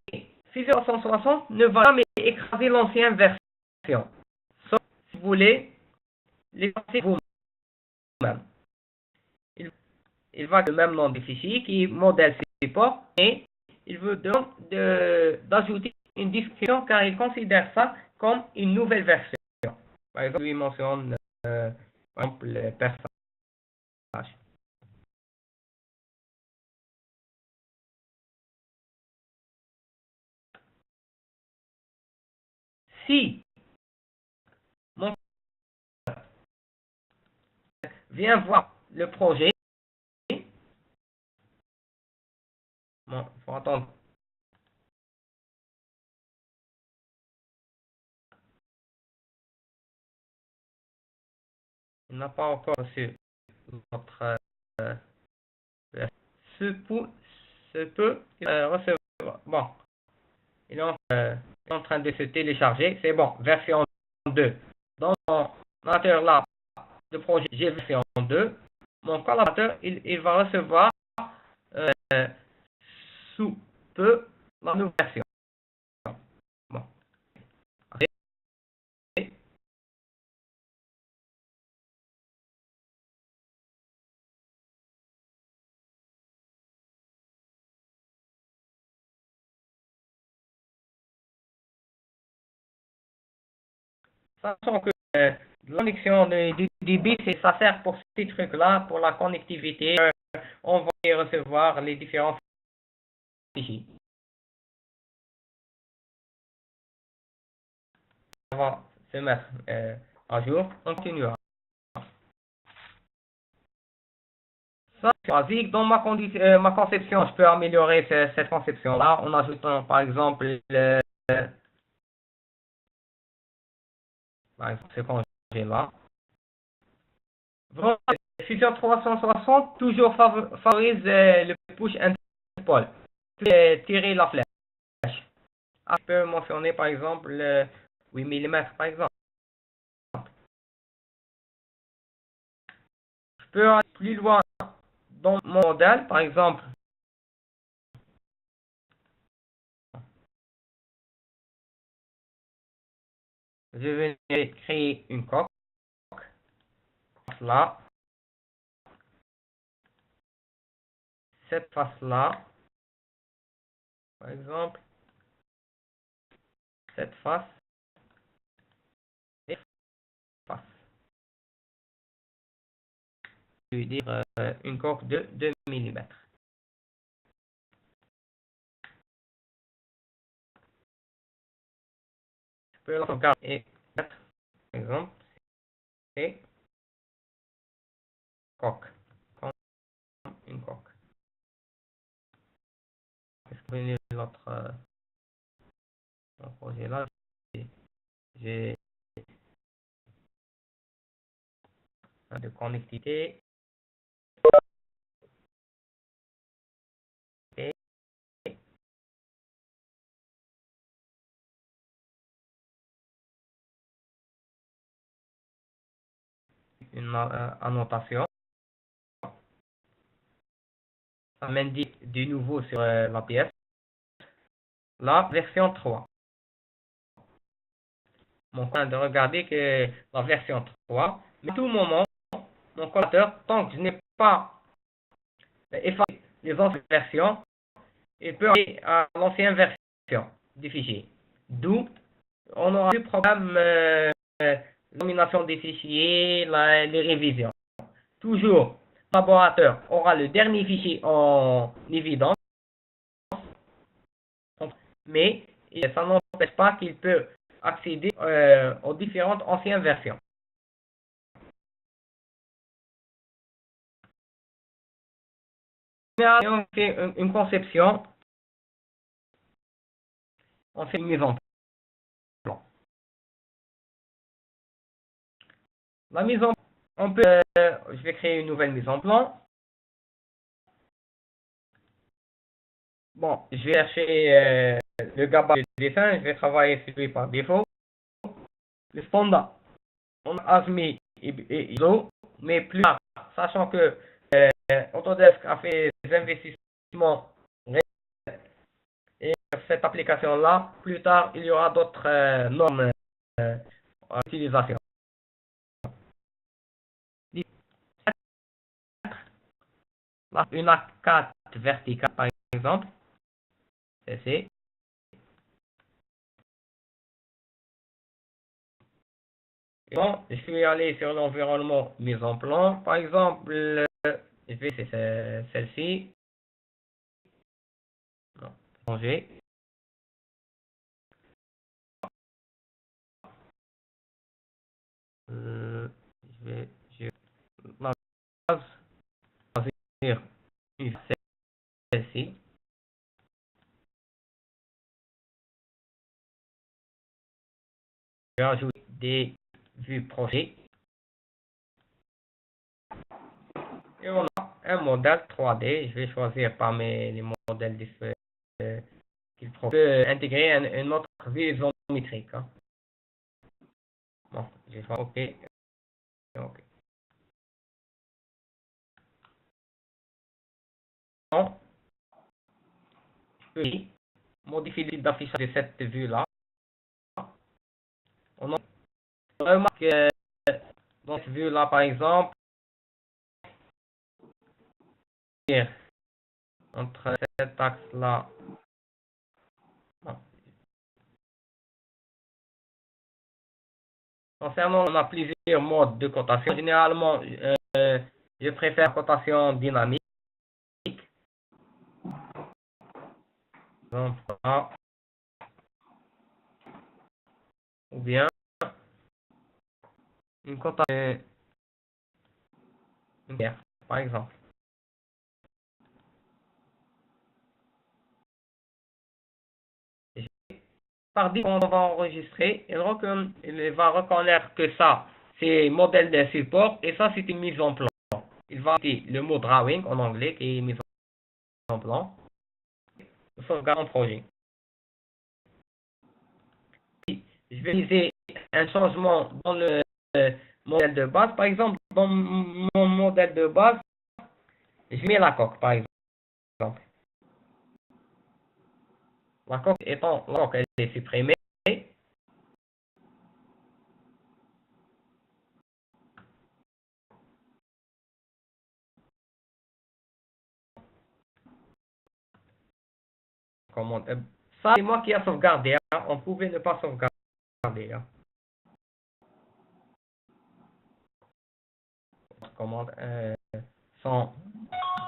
Fission 160 ne va jamais écraser l'ancienne version. Sauf si vous voulez l'écraser vous-même. Il va le même nom du fichier qui est modèle support, et il veut donc d'ajouter une description car il considère ça comme une nouvelle version. Par exemple, il mentionne par exemple le personnage. Si mon vient voir le projet, bon, il faut attendre. Il n'a pas encore reçu notre se peut recevoir. Bon, il est en train de se télécharger. C'est bon, version 2. Dans mon ordinateur là, le projet, j'ai version 2. Mon collaborateur, il va recevoir sous peu la nouvelle version. Bon. Sachant que la connexion du débit, ça sert pour ces trucs-là, pour la connectivité. On va y recevoir les différents fichiers. On va se mettre à jour. On continuera. Ça, c'est basique. Dans ma conception, je peux améliorer cette conception-là en ajoutant, par exemple, ce congé-là. Fusion 360 toujours favorise le push interpol. Tirer la flèche. Je peux mentionner par exemple 8 mm par exemple. Je peux aller plus loin dans mon modèle, par exemple. Je vais créer une coque. Là. Cette face-là. Par exemple. Cette face. Et face. Je vais dire une coque de 2 mm. Je peux la sauvegarder et mettre, par exemple, et coque. Comme une coque. Est-ce que l'autre projet là, j'ai de connectivité et une annotation. Ça m'indique du nouveau sur la pièce. La version 3. Mon point de regarder que la version 3, mais à tout moment, mon collaborateur, tant que je n'ai pas effacé les anciennes versions, il peut aller à l'ancienne version du fichier. D'où on aura plus de problème nomination des fichiers, les révisions. Toujours, le collaborateur aura le dernier fichier en évidence, mais ça n'empêche pas qu'il peut accéder aux différentes anciennes versions. On fait une conception, on fait une mise en plan. La mise en on peut, je vais créer une nouvelle mise en plan. Bon, je vais chercher le gabarit du dessin, je vais travailler sur lui par défaut. Le standard, on a ASMI et ISO, mais plus tard, sachant que Autodesk a fait des investissements et cette application-là, plus tard, il y aura d'autres normes à utilisation. Une A4 verticale, par exemple, c'est bon, je vais aller sur l'environnement mise en plan. Par exemple, je vais c'est celle-ci. Non, changer. Je vais la base choisir celle-ci. Je vais ajouter des vues projet. Et on a un modèle 3D. Je vais choisir parmi les modèles qu'il propose. Intégrer une autre vue isométrique. Hein. Bon, je vais faire OK. OK. Bon, je peux modifier le type d'affichage de cette vue-là. On remarque dans cette vue-là, par exemple, entre cet axe-là, concernant, on a plusieurs modes de cotation. Généralement, je préfère cotation dynamique. Donc, ou bien une cotation par exemple. Par défaut, on va enregistrer, il va reconnaître que ça, c'est modèle de support et ça, c'est une mise en plan. Il va utiliser le mot drawing en anglais qui est mise en plan. Sauvegarde en projet. Je vais utiliser un changement dans le modèle de base. Par exemple, dans mon modèle de base, je mets la coque, par exemple. La coque étant, la coque, elle est supprimée. Comment, ça, c'est moi qui ai sauvegardé. Hein. On pouvait ne pas sauvegarder. Hein. Commande sans,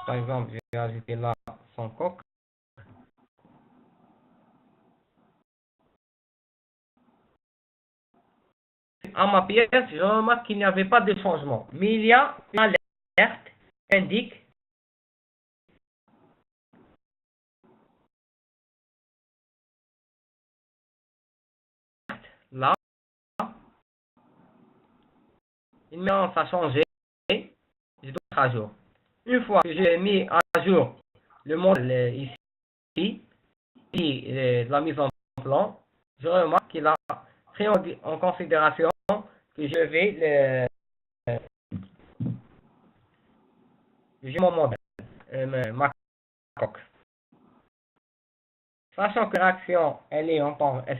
par exemple, je vais ajouter là sans coque. À ma pièce, je remarque qu'il n'y avait pas de changement. Mais il y a une alerte indique là, une nuance a changé, je dois être à jour. Une fois que j'ai mis à jour le modèle ici, la mise en plan, je remarque qu'il a pris en considération que je vais j'ai mon modèle, ma coque. Sachant que l'action, elle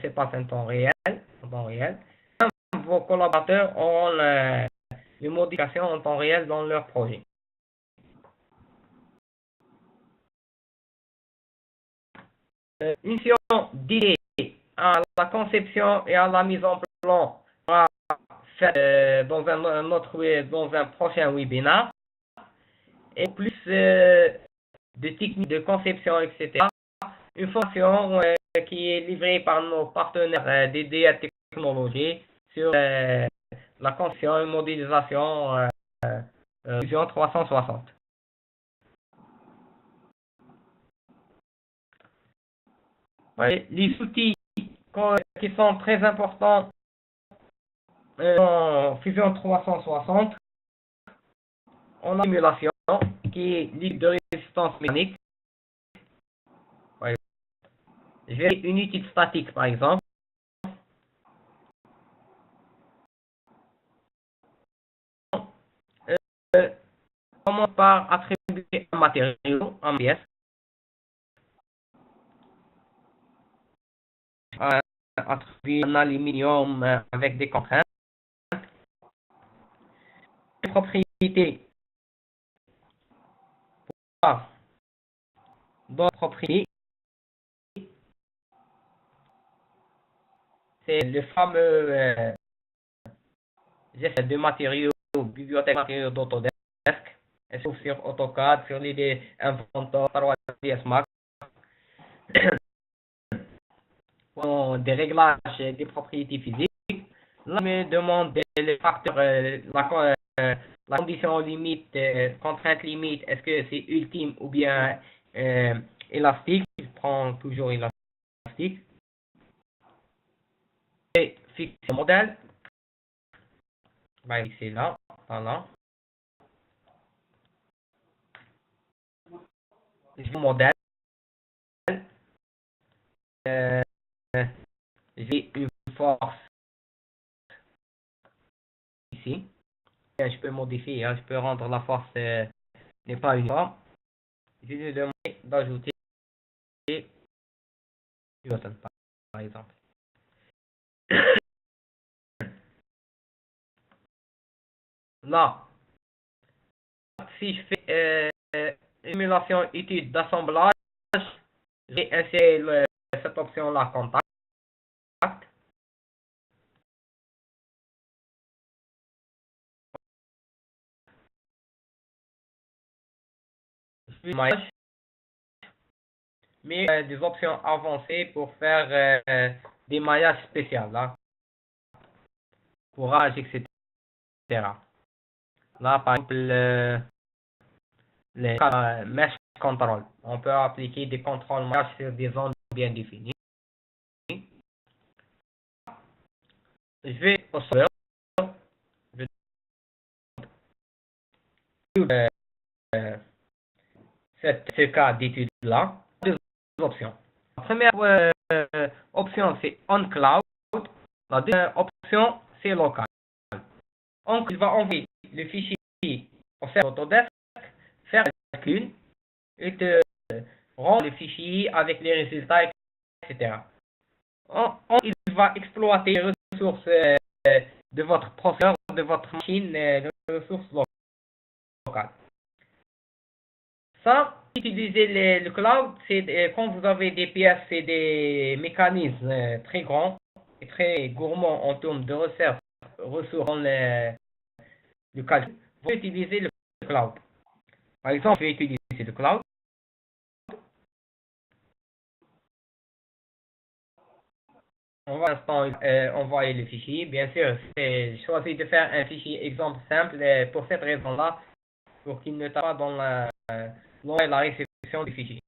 se passe en temps réel, vos collaborateurs auront les modifications en temps réel dans leur projet. Une mission d'idée à la conception et à la mise en plan sera faite dans un prochain webinaire. Et plus de techniques de conception, etc. Une formation qui est livrée par nos partenaires DDA technologie sur la conception et modélisation Fusion 360. Ouais, les outils qui sont très importants en Fusion 360, on a l'émulation qui est libre de résistance mécanique. Ouais. Je vais une unité statique par exemple. On commence par attribuer un matériau, un pièce. Attribuer un aluminium avec des contraintes. Les propriétés. D'autres propriétés. C'est le fameux geste de matériaux, bibliothèque matériaux d'Autodesk. Sur AutoCAD, sur l'idée Inventor, 3ds Max. Des réglages des propriétés physiques. Là, je me demande les facteurs, la condition limite, contrainte limite, est-ce que c'est ultime ou bien élastique? Je prends toujours élastique. Et fixe le modèle. C'est là, voilà. Le modèle. J'ai une force ici. Je peux modifier, je peux rendre la force n'est pas uniforme. Je vais lui demander d'ajouter Newton par exemple. Là, si je fais émulation étude d'assemblage, j'ai inséré cette option-là, contact. Maillage, mais des options avancées pour faire des maillages spéciaux, là, courage, etc. Là, par exemple, les mesh control. On peut appliquer des contrôles maillage sur des zones bien définies. Je vais au serveur. Ce cas d'étude là, deux options. La première option c'est on cloud, la deuxième option c'est local. Donc il va envoyer le fichier au serveur Autodesk, faire le calcul et te rendre le fichier avec les résultats, etc. Il va exploiter les ressources de votre processeur, de votre machine, les ressources locales. Ça, utiliser le cloud, c'est quand vous avez des pièces et des mécanismes très grands et très gourmands en termes de ressources dans le calcul, vous utilisez le cloud. Par exemple, je vais utiliser le cloud. On va envoyer le fichier. Bien sûr, j'ai choisi de faire un fichier exemple simple pour cette raison-là, pour qu'il ne tape pas dans la réception du fichier.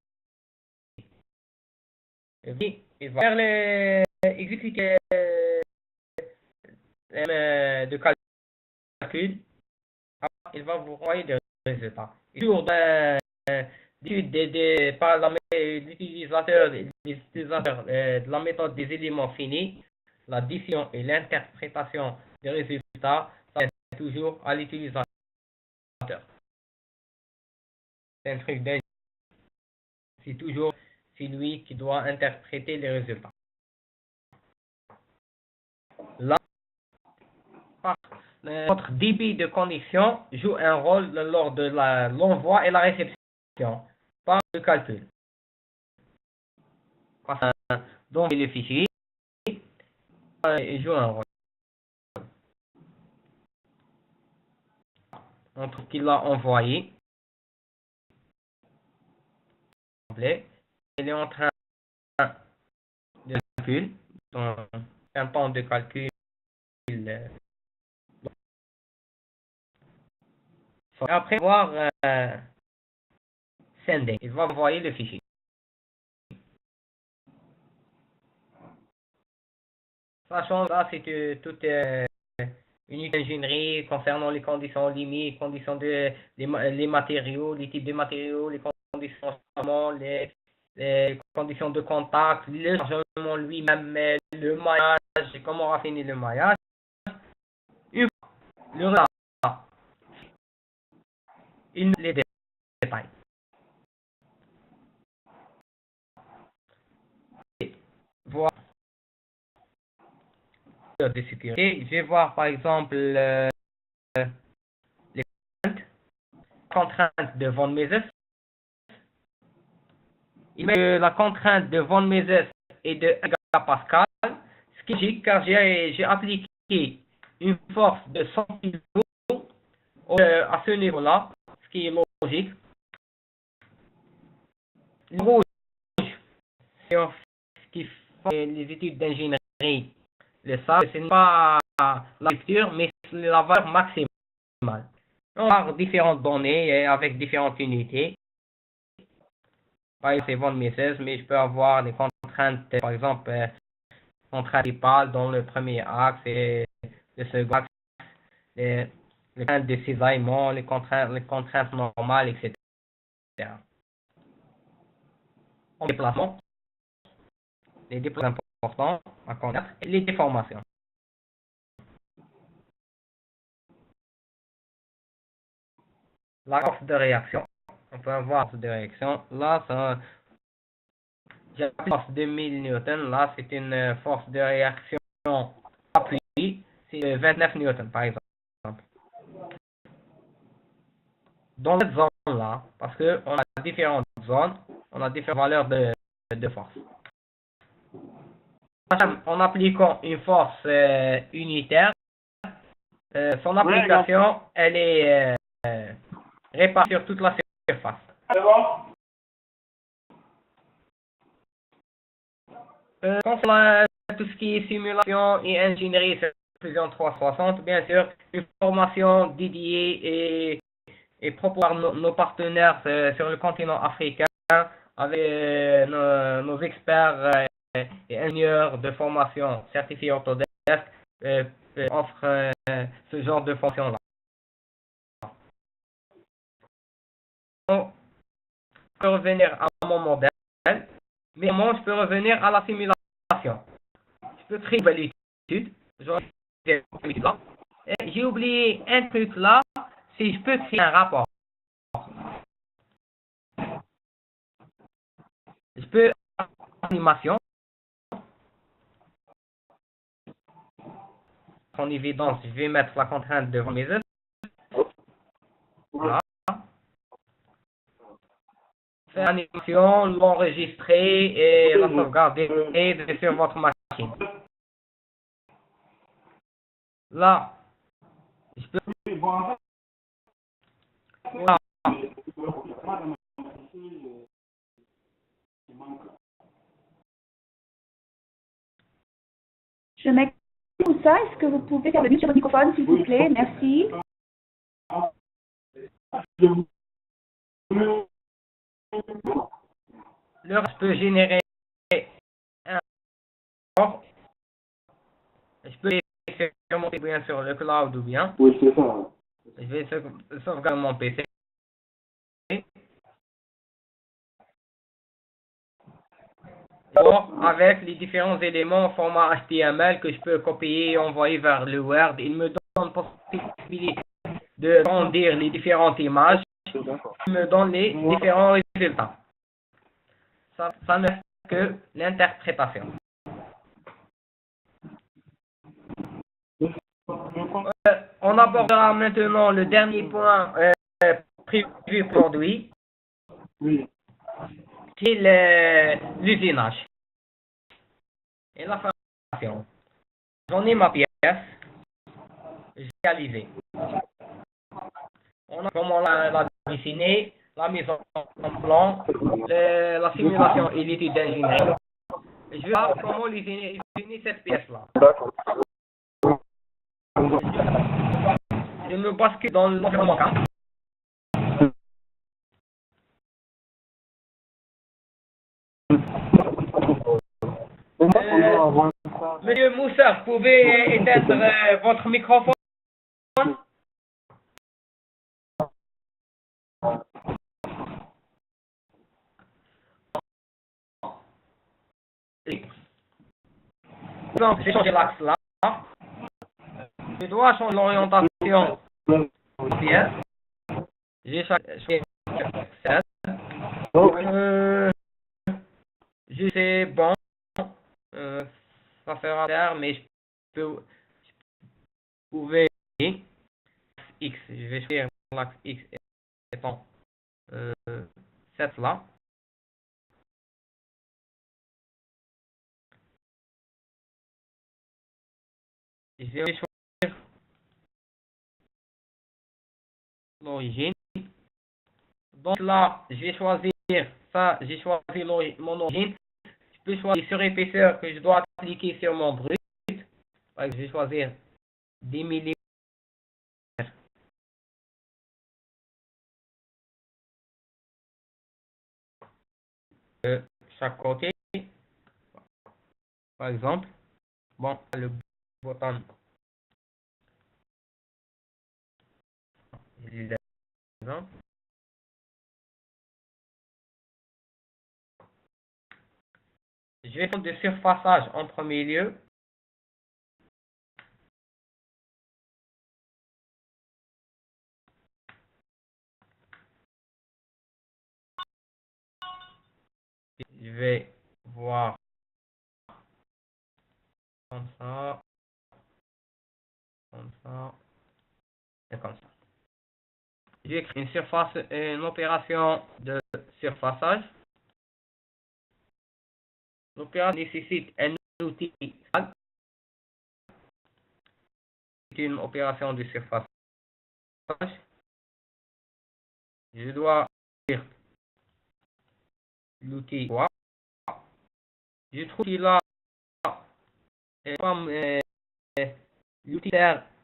Et puis, il va faire exécuter de calcul. Il va vous envoyer des résultats. Sur par l'utilisateur de la méthode des éléments finis, l'addition et l'interprétation des résultats, ça c'est toujours à l'utilisateur. C'est un truc d'ingénieur. C'est toujours lui qui doit interpréter les résultats. Là, notre débit de connexion joue un rôle lors de l'envoi et la réception par le calcul. Donc, les fichiers joue un rôle. Entre qu'il l'a envoyé, il est en train de calculer. un temps de calcul. Après voir sending, il va envoyer le fichier. Sachant là, c'est toute une ingénierie concernant les conditions limites, conditions les matériaux, les types de matériaux, les conditions les conditions de contact, le chargement lui-même, le maillage, comment raffiner le maillage. Une fois le résultat, il nous les détaille. Voir de sécurité. Je vais voir par exemple les contraintes de von Mises. Il met que la contrainte de von Mises est de 1 gigapascal, ce qui est logique car j'ai appliqué une force de 100 kg à ce niveau-là, ce qui est logique. Le rouge, c'est ce qui fait les études d'ingénierie. Le sable, ce n'est pas la lecture, mais c'est la valeur maximale. On a différentes données avec différentes unités. Par exemple, c'est von Mises, mais je peux avoir des contraintes, par exemple, contraintes principales dans le premier axe et le second axe, les contraintes de cisaillement, les contraintes normales, etc. En déplacement, les déplacements importants à connaître et les déformations. La force de réaction. On peut avoir force de réaction. Là, j'ai la force de 1000 newtons. Là, c'est une force de réaction appuyée. C'est 29 newtons, par exemple. Dans cette zone-là, parce qu'on a différentes zones, on a différentes valeurs de force. En appliquant une force unitaire, son application, elle est répartie sur toute la surface. Concernant tout ce qui est simulation et ingénierie sur Fusion 360, bien sûr, une formation dédiée et propre par nos partenaires sur le continent africain avec nos experts et ingénieurs de formation certifiés Autodesk offrent ce genre de formation-là. On peut revenir à mon modèle, mais moi je peux revenir à la simulation. Je peux créer une nouvelle étude. J'ai oublié un truc là, si je peux créer un rapport. Je peux animation. En évidence, je vais mettre la contrainte devant mes œufs. Voilà. Faire l'animation, l'enregistrer et la sauvegarder sur votre machine. Là, je peux. Voilà.
Je m'excuse pour ça. Est-ce que vous pouvez faire le mute sur votre microphone, s'il vous plaît? Merci.
Je peux générer un rapport. Je peux faire monter bien sur le cloud ou bien.
Oui, c'est ça.
Je vais sauvegarder mon PC. Avec les différents éléments en format HTML que je peux copier et envoyer vers le Word, il me donne la possibilité de grandir les différentes images, il me donne les différents résultats. Ça ne fait que l'interprétation. On abordera maintenant le dernier point prévu aujourd'hui, qui est l'usinage et la fabrication. J'en ai ma pièce, j'ai réalisé. On a comment la dessiner, la mise en plan, la simulation et l'étude d'ingénierie. je vais voir comment utiliser cette pièce-là.
D'accord.
Je me bascule dans l'environnement CAM. Monsieur Moussa, vous pouvez éteindre votre microphone? Donc, j'ai changé l'axe là. Je dois changer l'orientation de pièce. J'ai changé je sais, bon, ça fera faire, mais je pouvais X. Je vais choisir l'axe X étant cette là. Je vais choisir l'origine. Donc là, je vais choisir ça, j'ai choisi mon origine. Je peux choisir sur épaisseur que je dois appliquer sur mon brut. Je vais choisir 10 mm. Chaque côté, par exemple. Bon, le bouton. Je vais faire du surfaçage en premier lieu. Je vais voir comme ça et comme ça. Je vais créer une opération de surfaçage. L'opération nécessite un outil. C'est une opération de surfaçage. Je dois dire l'outil quoi. Je trouve qu'il a comme l'outil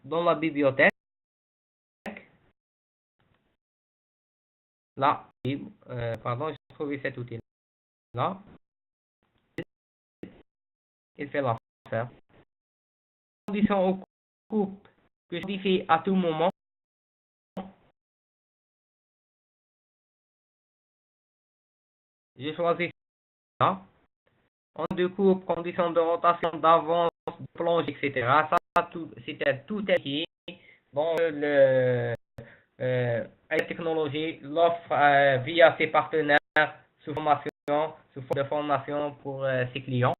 dans la bibliothèque. Là, pardon, j'ai trouvé cet outil là. Il fait l'affaire. Condition au coupe que je modifie à tout moment. J'ai choisi ça. En deux coupes, conditions de rotation, d'avance, de plonge, etc. Ça, c'était tout écrit dans la technologie, l'offre via ses partenaires sous formation, sous forme de formation pour ses clients.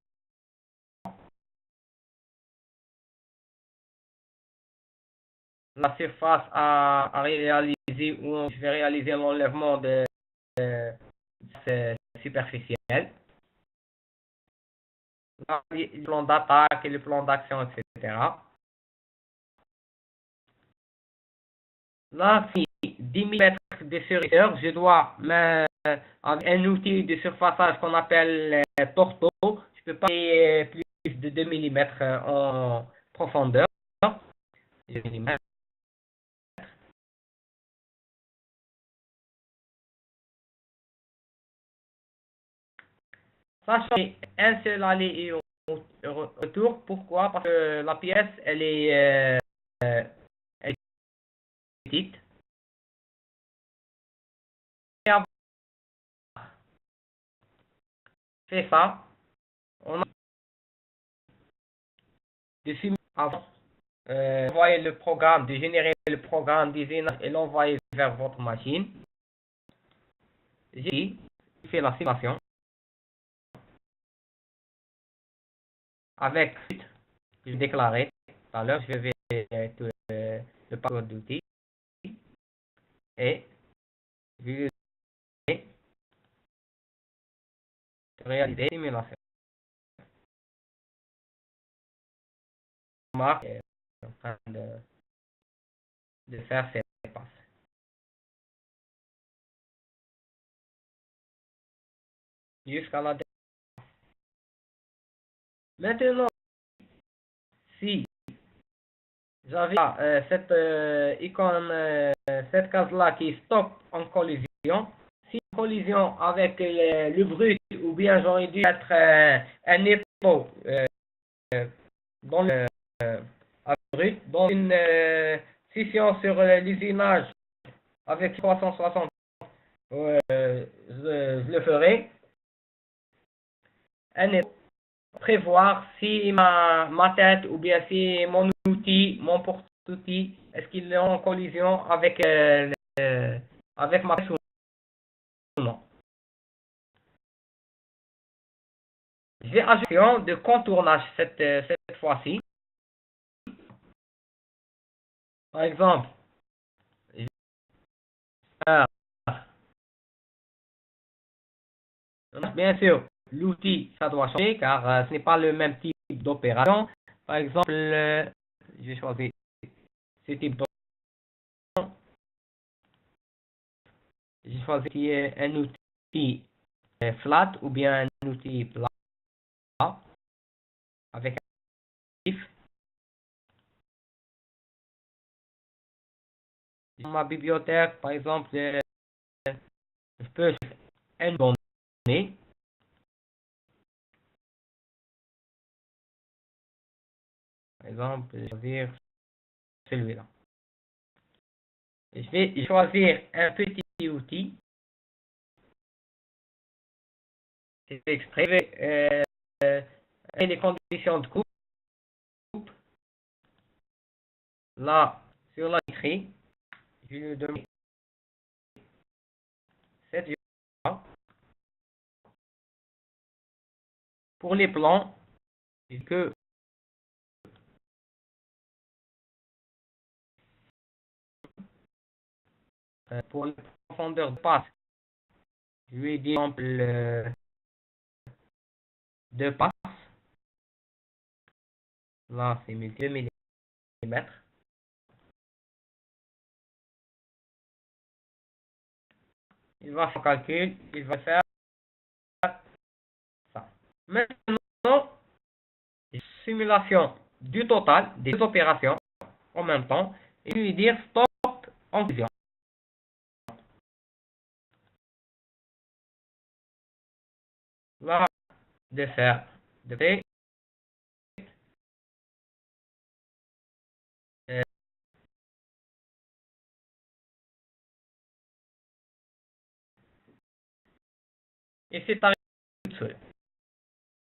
La surface à réaliser où je vais réaliser l'enlèvement de superficiel. Là, le plan d'attaque et le plan d'action, etc. Là, si 10 mm de surface, je dois avec un outil de surfaçage qu'on appelle Torto. Je peux pas aller plus de 2 mm en profondeur. 2 mm. Sachant un seul aller et retour. Pourquoi? Parce que la pièce, elle est petite. Et avant fait ça, on a dessus avant envoyer le programme, de générer le programme design et l'envoyer vers votre machine. J'ai fait la simulation avec je déclaré tout à l'heure, je vais le password d'outil et je vais réaliser la simulation. Marc est en train de faire ses passes. Jusqu'à la Maintenant, si j'avais cette icône, cette case-là qui est stop en collision, si une collision avec le brut, ou bien j'aurais dû mettre un étau dans le brut, dans une session sur l'usinage avec 360, je le ferai. Un étau, prévoir si ma tête ou bien si mon outil, mon porte-outil, est-ce qu'il est en collision avec, avec ma pièce ou non. J'ai ajouté de contournage cette fois-ci. Par exemple, bien sûr, l'outil, ça doit changer car ce n'est pas le même type d'opération. Par exemple, j'ai choisi ce type d'opération. J'ai choisi un outil flat ou bien un outil plat avec untif. Dans ma bibliothèque, par exemple, je peux un donné. Par exemple, je vais choisir celui-là. Je vais choisir un petit outil. C'est extrait. Et les conditions de coupe. Là, sur l'écrit, je lui donne cette virgule. Pour les plans, que pour la profondeur de passe, je lui ai dit exemple 2 passes. Là, c'est 2 mm. Il va faire le calcul, il va faire ça. Maintenant, simulation du total des opérations en même temps et lui dire stop en collision. Là, de faire de fait. Et c'est arrivé tout seul.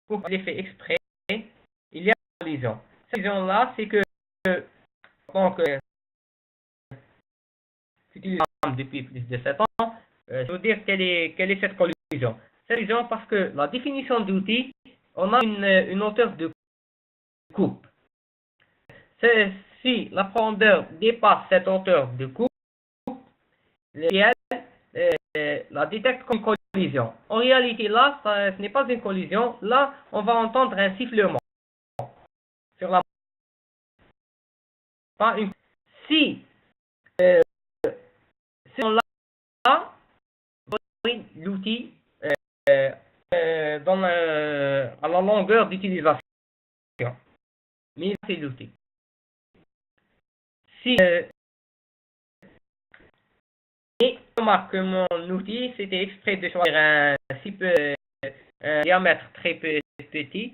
Pour l'effet exprès, il y a une collision. Cette collision-là, c'est que donc, j'utilise depuis plus de 7 ans, je veux dire quelle est cette collision. Cette collision parce que la définition d'outil, on a une hauteur de coupe. Si la profondeur dépasse cette hauteur de coupe, la détecte comme collision. En réalité, là, ce n'est pas une collision. Là, on va entendre un sifflement sur la. Pas une. Si on l'a, l'outil à la longueur d'utilisation. Mais c'est l'outil. Si et remarque que mon outil, c'était exprès de choisir un diamètre très petit,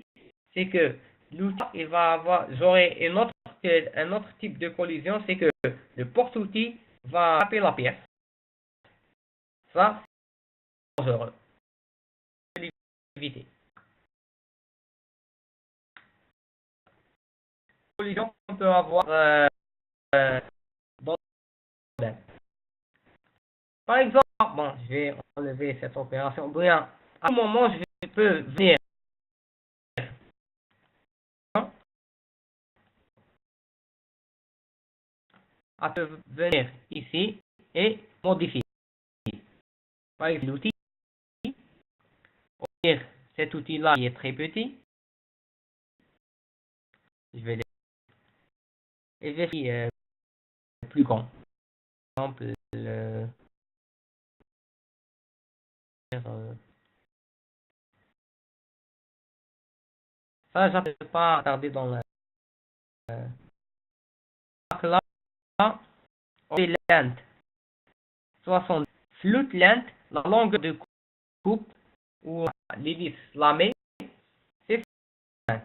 c'est que l'outil, il va avoir, j'aurai un autre type de collision, c'est que le porte-outil va taper la pièce. Ça, c'est dangereux. Éviter. Collision qu'on peut avoir dans le domaine. Par exemple, bon, je vais enlever cette opération. Bien, à un moment, je peux venir ici et modifier. Par exemple, l'outil, cet outil-là qui est très petit, je vais et vérifier plus grand. Par exemple, Ça, je ne vais pas tarder dans le... Là, on fait length 60. Flute length, la longueur de coupe, ou l'hélice lamée, c'est 5.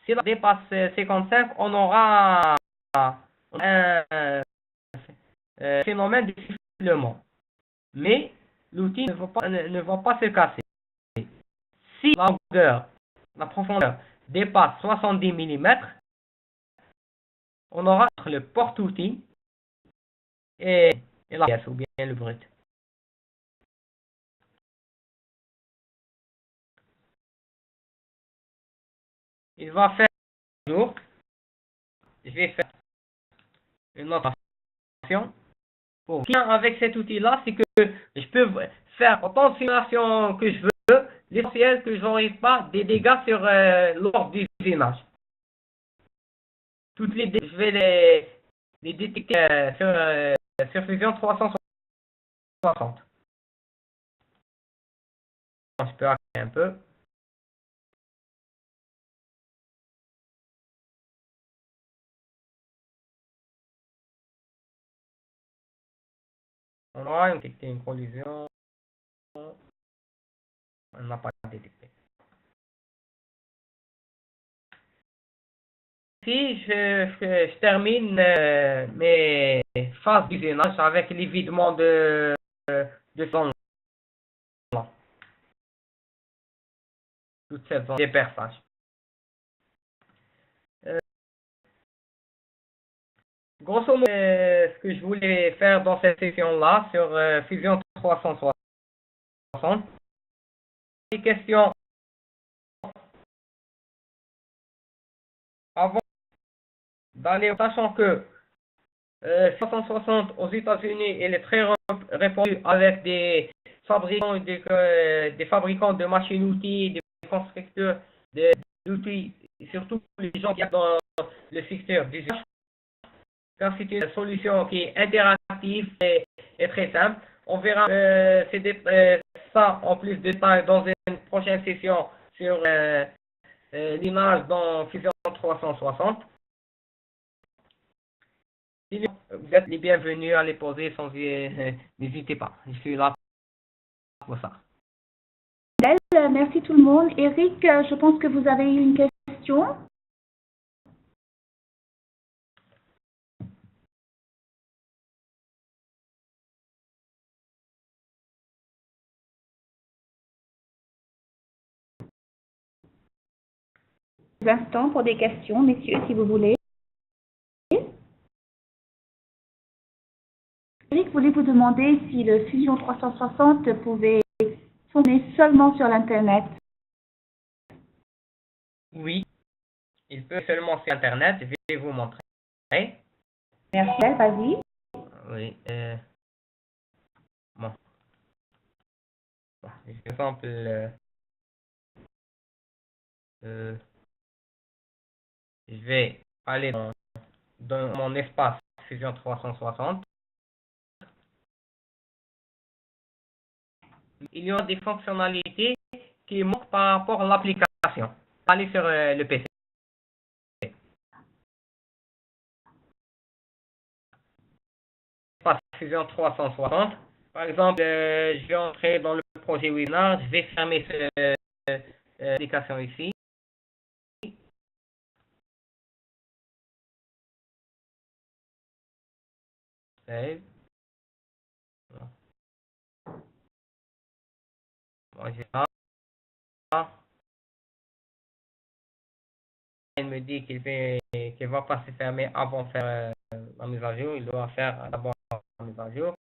Si on dépasse 55, on aura un phénomène de sifflement. Mais l'outil ne va pas se casser. Si la longueur, la profondeur dépasse 70 mm, on aura le porte-outil et la pièce ou bien le brut. Il va faire un jour. Je vais faire une autre simulation. Pour bien avec cet outil-là, c'est que je peux faire autant de simulations que je veux. L'essentiel que je n'aurai pas des dégâts sur lors du usinage. Je vais les détecter sur Fusion 360. Je peux arrêter un peu. On aura détecté une collision. On n'a pas détecté. Si je termine mes phases d'usinage avec l'évidement de son toute cette zone de déperçage. Grosso modo, ce que je voulais faire dans cette session-là sur Fusion 360, des questions avant d'aller, sachant que 360 aux États-Unis, elle est très répandue avec des fabricants, des fabricants de machines-outils, des constructeurs d'outils, et surtout les gens qui sont dans le secteur du usage. Car c'est une solution qui est interactive et très simple. On verra ça en plus de détails dans une prochaine session sur l'image dans Fusion 360. Sinon, vous êtes les bienvenus à les poser sans n'hésitez pas. Je suis là pour ça.
Merci tout le monde. Eric, je pense que vous avez eu une question. Instants pour des questions, messieurs, si vous voulez. Eric voulait vous demander si le Fusion 360 pouvait fonctionner seulement sur l'Internet.
Oui, il peut seulement sur Internet. Je vais vous montrer.
Merci, vas-y.
Oui. Bon. Exemple, je vais aller dans mon espace Fusion 360. Il y a des fonctionnalités qui manquent par rapport à l'application. Allez sur le PC. Espace Fusion 360. Par exemple, je vais entrer dans le projet webinar. Je vais fermer cette application ici. Save. Moi, j'ai ça. Il me dit qu'il va pas se fermer avant de faire la mise à jour. Il doit faire d'abord la mise à jour.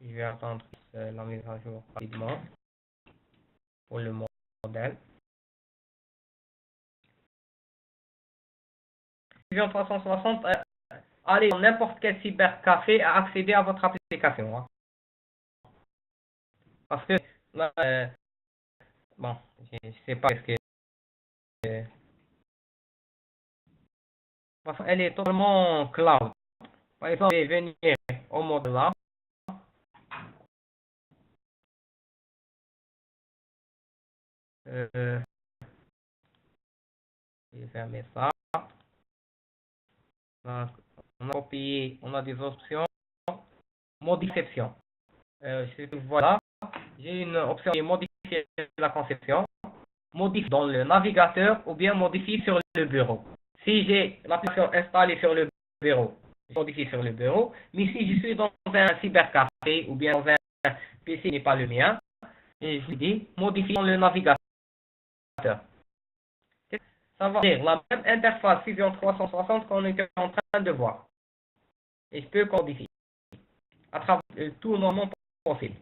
Je vais attendre la mise à jour rapidement pour le modèle. Fusion 360, allez dans n'importe quel cybercafé à accéder à votre application. Hein. Parce que là, bon, je sais pas ce que parce qu'elle est totalement cloud. Par exemple, je vais venir au mode là. Je vais fermer ça. Donc, on a copié, on a des options. Modification. Voilà, j'ai une option qui est modifier la conception, modifier dans le navigateur ou bien modifier sur le bureau. Si j'ai l'application installée sur le bureau, je modifie sur le bureau, mais si je suis dans un cybercafé ou bien dans un PC qui n'est pas le mien, et je lui dis modifier dans le navigateur. Ça va dire la même interface Fusion 360 qu'on était en train de voir. Et je peux modifier à travers tout mon profil.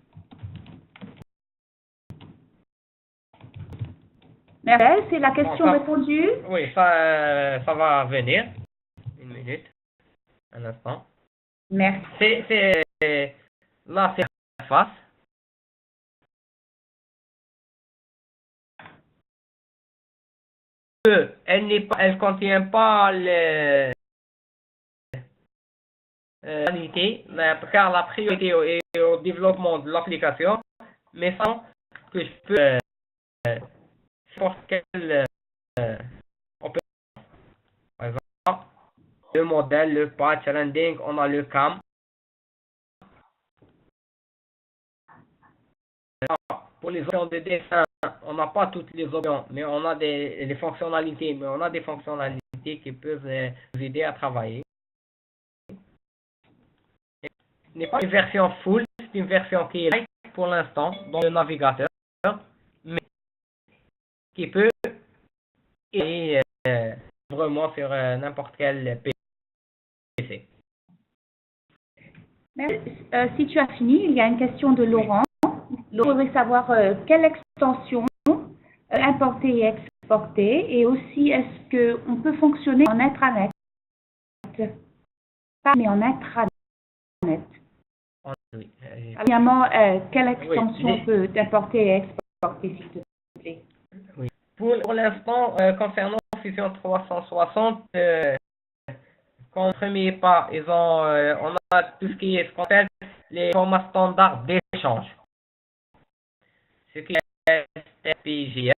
Merci, c'est la question
Bon,
répondue.
Oui, ça va venir. Une minute. Un instant.
Merci.
C'est là, c'est l'interface. Elle contient pas les qualité, car la priorité est au développement de l'application, mais sans que je peux n'importe quelle opération. Par exemple, le modèle, le patch, rending, on a le CAM. Pour les options de dessin, on n'a pas toutes les options, mais on a les fonctionnalités, mais on a des fonctionnalités qui peuvent nous aider à travailler. Ce n'est pas une version full, c'est une version qui est light pour l'instant dans le navigateur, mais qui peut et vraiment sur n'importe quel PC.
Merci. Si tu as fini, il y a une question de Laurent. Laurent voudrait savoir quelle extension importer et exporter, et aussi est-ce qu'on peut fonctionner en intranet, pas mais en intranet.
Oui,
Évidemment, quelle extension peut importer et exporter, s'il te plaît?
oui. Pour l'instant, concernant Fusion 360, comme premier pas, on a tout ce qui est ce qu'on appelle les formats standards d'échange. Ce qui est SPJS.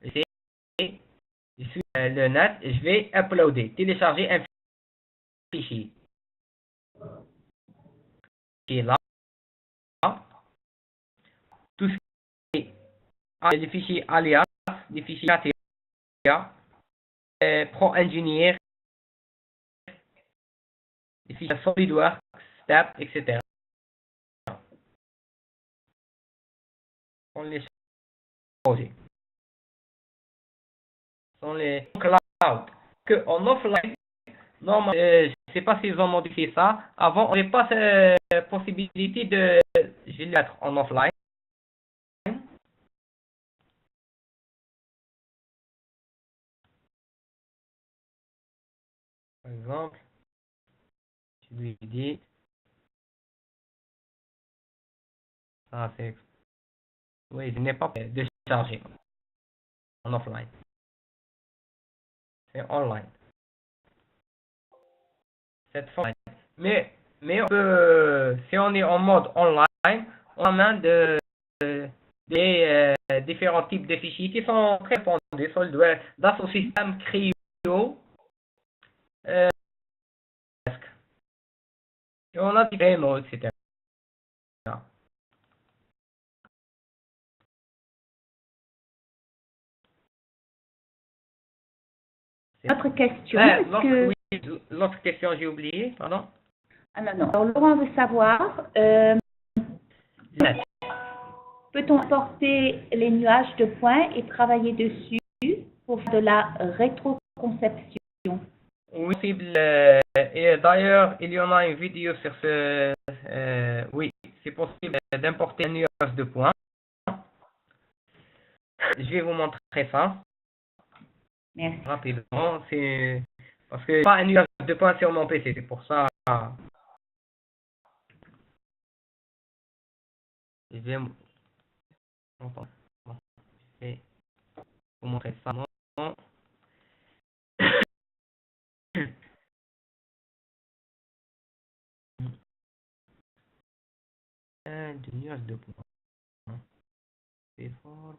Je suis le net et je vais uploader, télécharger un fichier. Qui est là. Tout ce qui est les fichiers alias, les fichiers ATA, Pro Engineer, les fichiers SolidWorks, STEP, etc. On les projets. Sont les cloud. Que en offline, normalement, je ne sais pas s'ils ont modifié ça. Avant, on n'avait pas cette possibilité de je vais être en offline. Par exemple, je lui dis, ça c'est, oui, je n'ai pas de charger en offline. C'est online. Cette fois. Mais on peut, si on est en mode online, on a main des différents types de fichiers qui sont très répandus sur le web, dans ce système Creo. Et on a des démos, etc.
Autre question,
Oui, l'autre question, j'ai oublié, pardon.
Ah non, non. Alors, Laurent veut savoir, peut-on importer les nuages de points et travailler dessus pour faire de la rétroconception?
Oui, possible. Et d'ailleurs, il y en a une vidéo sur ce. Oui, c'est possible d'importer un nuage de points. Je vais vous montrer ça.
Merci.
Rapidement. C'est parce que pas un nuage de points sur mon PC, c'est pour ça. Je vais vous montrer ça. de nuage de points. C'est fort.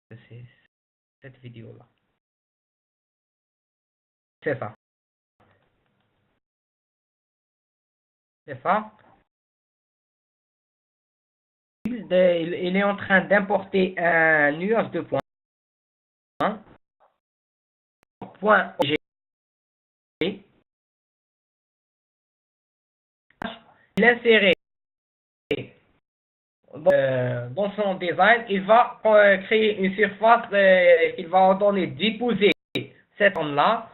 C'est cette vidéo-là. C'est ça. C'est ça. Il est en train d'importer un nuage de points. Point G. L'insérer dans son design, il va créer une surface, il va ordonner d'épouser cette forme-là.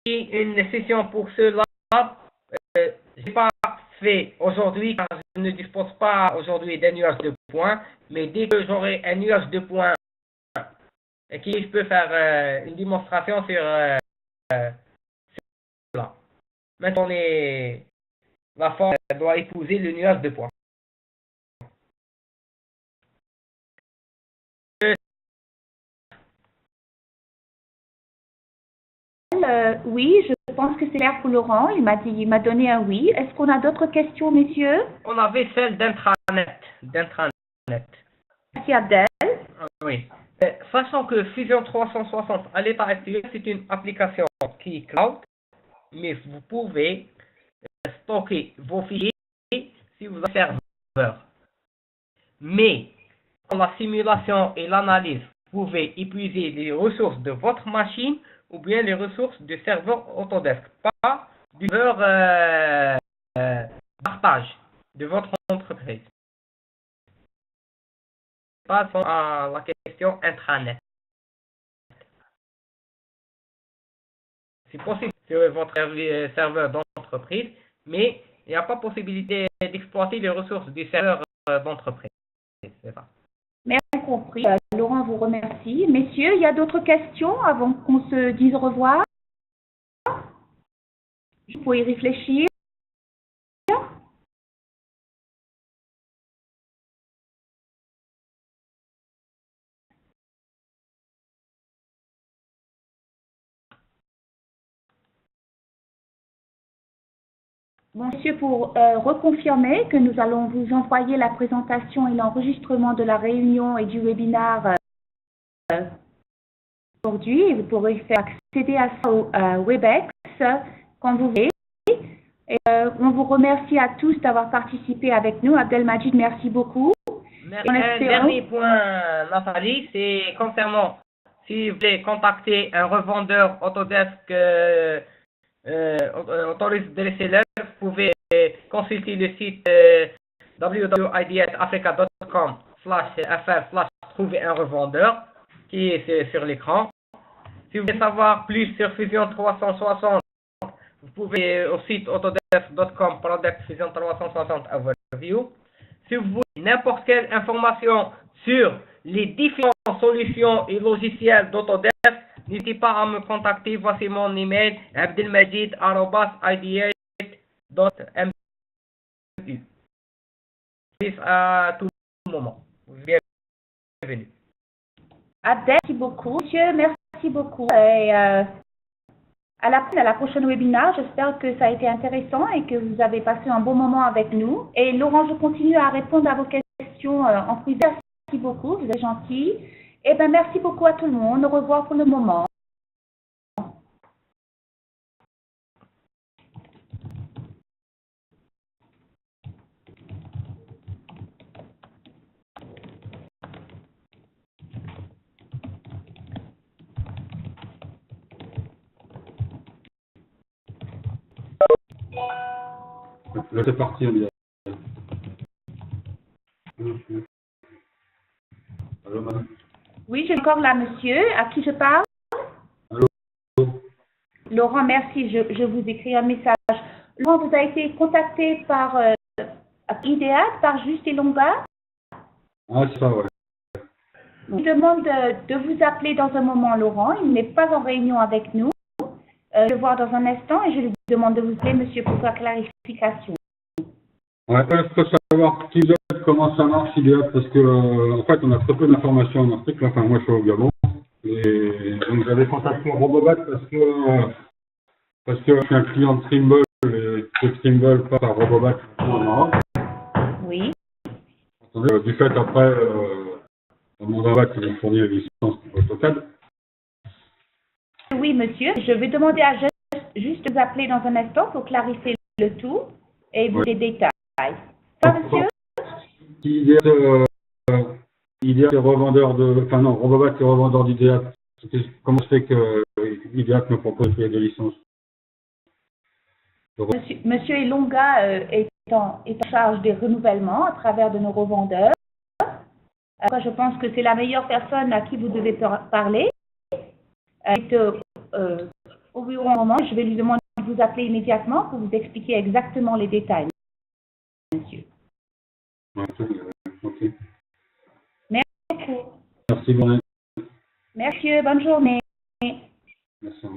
Une session pour cela, je n'ai pas fait aujourd'hui car je ne dispose pas aujourd'hui d'un nuage de points, mais dès que j'aurai un nuage de points et que je peux faire une démonstration sur cela. Maintenant, la forme doit épouser le nuage de points.
Oui, je pense que c'est clair pour Laurent. Il m'a donné un oui. Est-ce qu'on a d'autres questions, messieurs?
On avait celle d'intranet.
Merci Abdel.
Oui. Sachant que Fusion 360 à l'état actuel, c'est une application qui est cloud, mais vous pouvez stocker vos fichiers si vous avez un serveur. Mais dans la simulation et l'analyse, vous pouvez épuiser les ressources de votre machine ou bien les ressources du serveur Autodesk, pas du serveur partage de votre entreprise. Passons à la question intranet. C'est possible sur votre serveur d'entreprise, mais il n'y a pas possibilité d'exploiter les ressources du serveur d'entreprise. C'est ça.
Bien compris. Laurent vous remercie. Messieurs, il y a d'autres questions avant qu'on se dise au revoir? Vous pouvez y réfléchir. Bon, monsieur, pour reconfirmer que nous allons vous envoyer la présentation et l'enregistrement de la réunion et du webinaire aujourd'hui, et vous pourrez faire accéder à ça au WebEx quand vous voulez. Et, on vous remercie à tous d'avoir participé avec nous. Abdelmajid, merci beaucoup.
Merci. Un dernier point, Nathalie, c'est concernant si vous voulez contacter un revendeur Autodesk autorisé de reseller, vous pouvez consulter le site www.idfafrica.com/fr/trouver un revendeur qui est sur l'écran. Si vous voulez savoir plus sur Fusion 360, vous pouvez au site autodesk.com Product Fusion 360 Overview. Si vous voulez n'importe quelle information sur les différentes solutions et logiciels d'Autodesk, n'hésitez pas à me contacter. Voici mon email abdelmajid@idh.mu. À tout moment. Bienvenue.
Abdel, merci beaucoup. Monsieur, merci beaucoup. Et à la prochaine webinaire. J'espère que ça a été intéressant et que vous avez passé un bon moment avec nous. Et Laurent, je continue à répondre à vos questions en privé. Merci beaucoup, vous êtes gentil. Et bien, merci beaucoup à tout le monde. Au revoir pour le moment.
Là, c'est parti, Abdel. Allô, madame?
Oui, je suis encore là, monsieur. À qui je parle?
Allô?
Laurent, merci. Je vous écris un message. Laurent, vous avez été contacté par IDEAD, par Juste et Longa.
Ah, c'est ça, ouais.
Je vous demande de vous appeler dans un moment, Laurent. Il n'est pas en réunion avec nous. Je vais le voir dans un instant et je lui demande de vous appeler, monsieur, pour sa clarification.
Ouais, je peux savoir qui vous êtes, comment ça marche, IDEAD, parce que, en fait, on a très peu d'informations en Afrique. Enfin, moi, je suis au Gabon. Et donc, j'avais contacté Robobat parce que Parce que je suis un client de Trimble et que Trimble passe par Robobat en Europe.
Oui.
Attendez, du fait, après, mon Robobat, il me fournit les licences pour AutoCAD.
Oui, monsieur. Je vais demander à juste vous appeler dans un instant pour clarifier le tout et vous les détails. Ça, monsieur?
IDEA, c'est revendeur de... Enfin non, Robobat, c'est revendeur d'IDEA. Comment se fait que IDEA me propose des licences?
Monsieur Elonga est en charge des renouvellements à travers de nos revendeurs. Alors, je pense que c'est la meilleure personne à qui vous devez parler. Au bureau un moment, je vais lui demander de vous appeler immédiatement pour vous expliquer exactement les détails, monsieur.
Ok.
Merci beaucoup.
Merci, bonne
Merci, bonne journée.
Merci.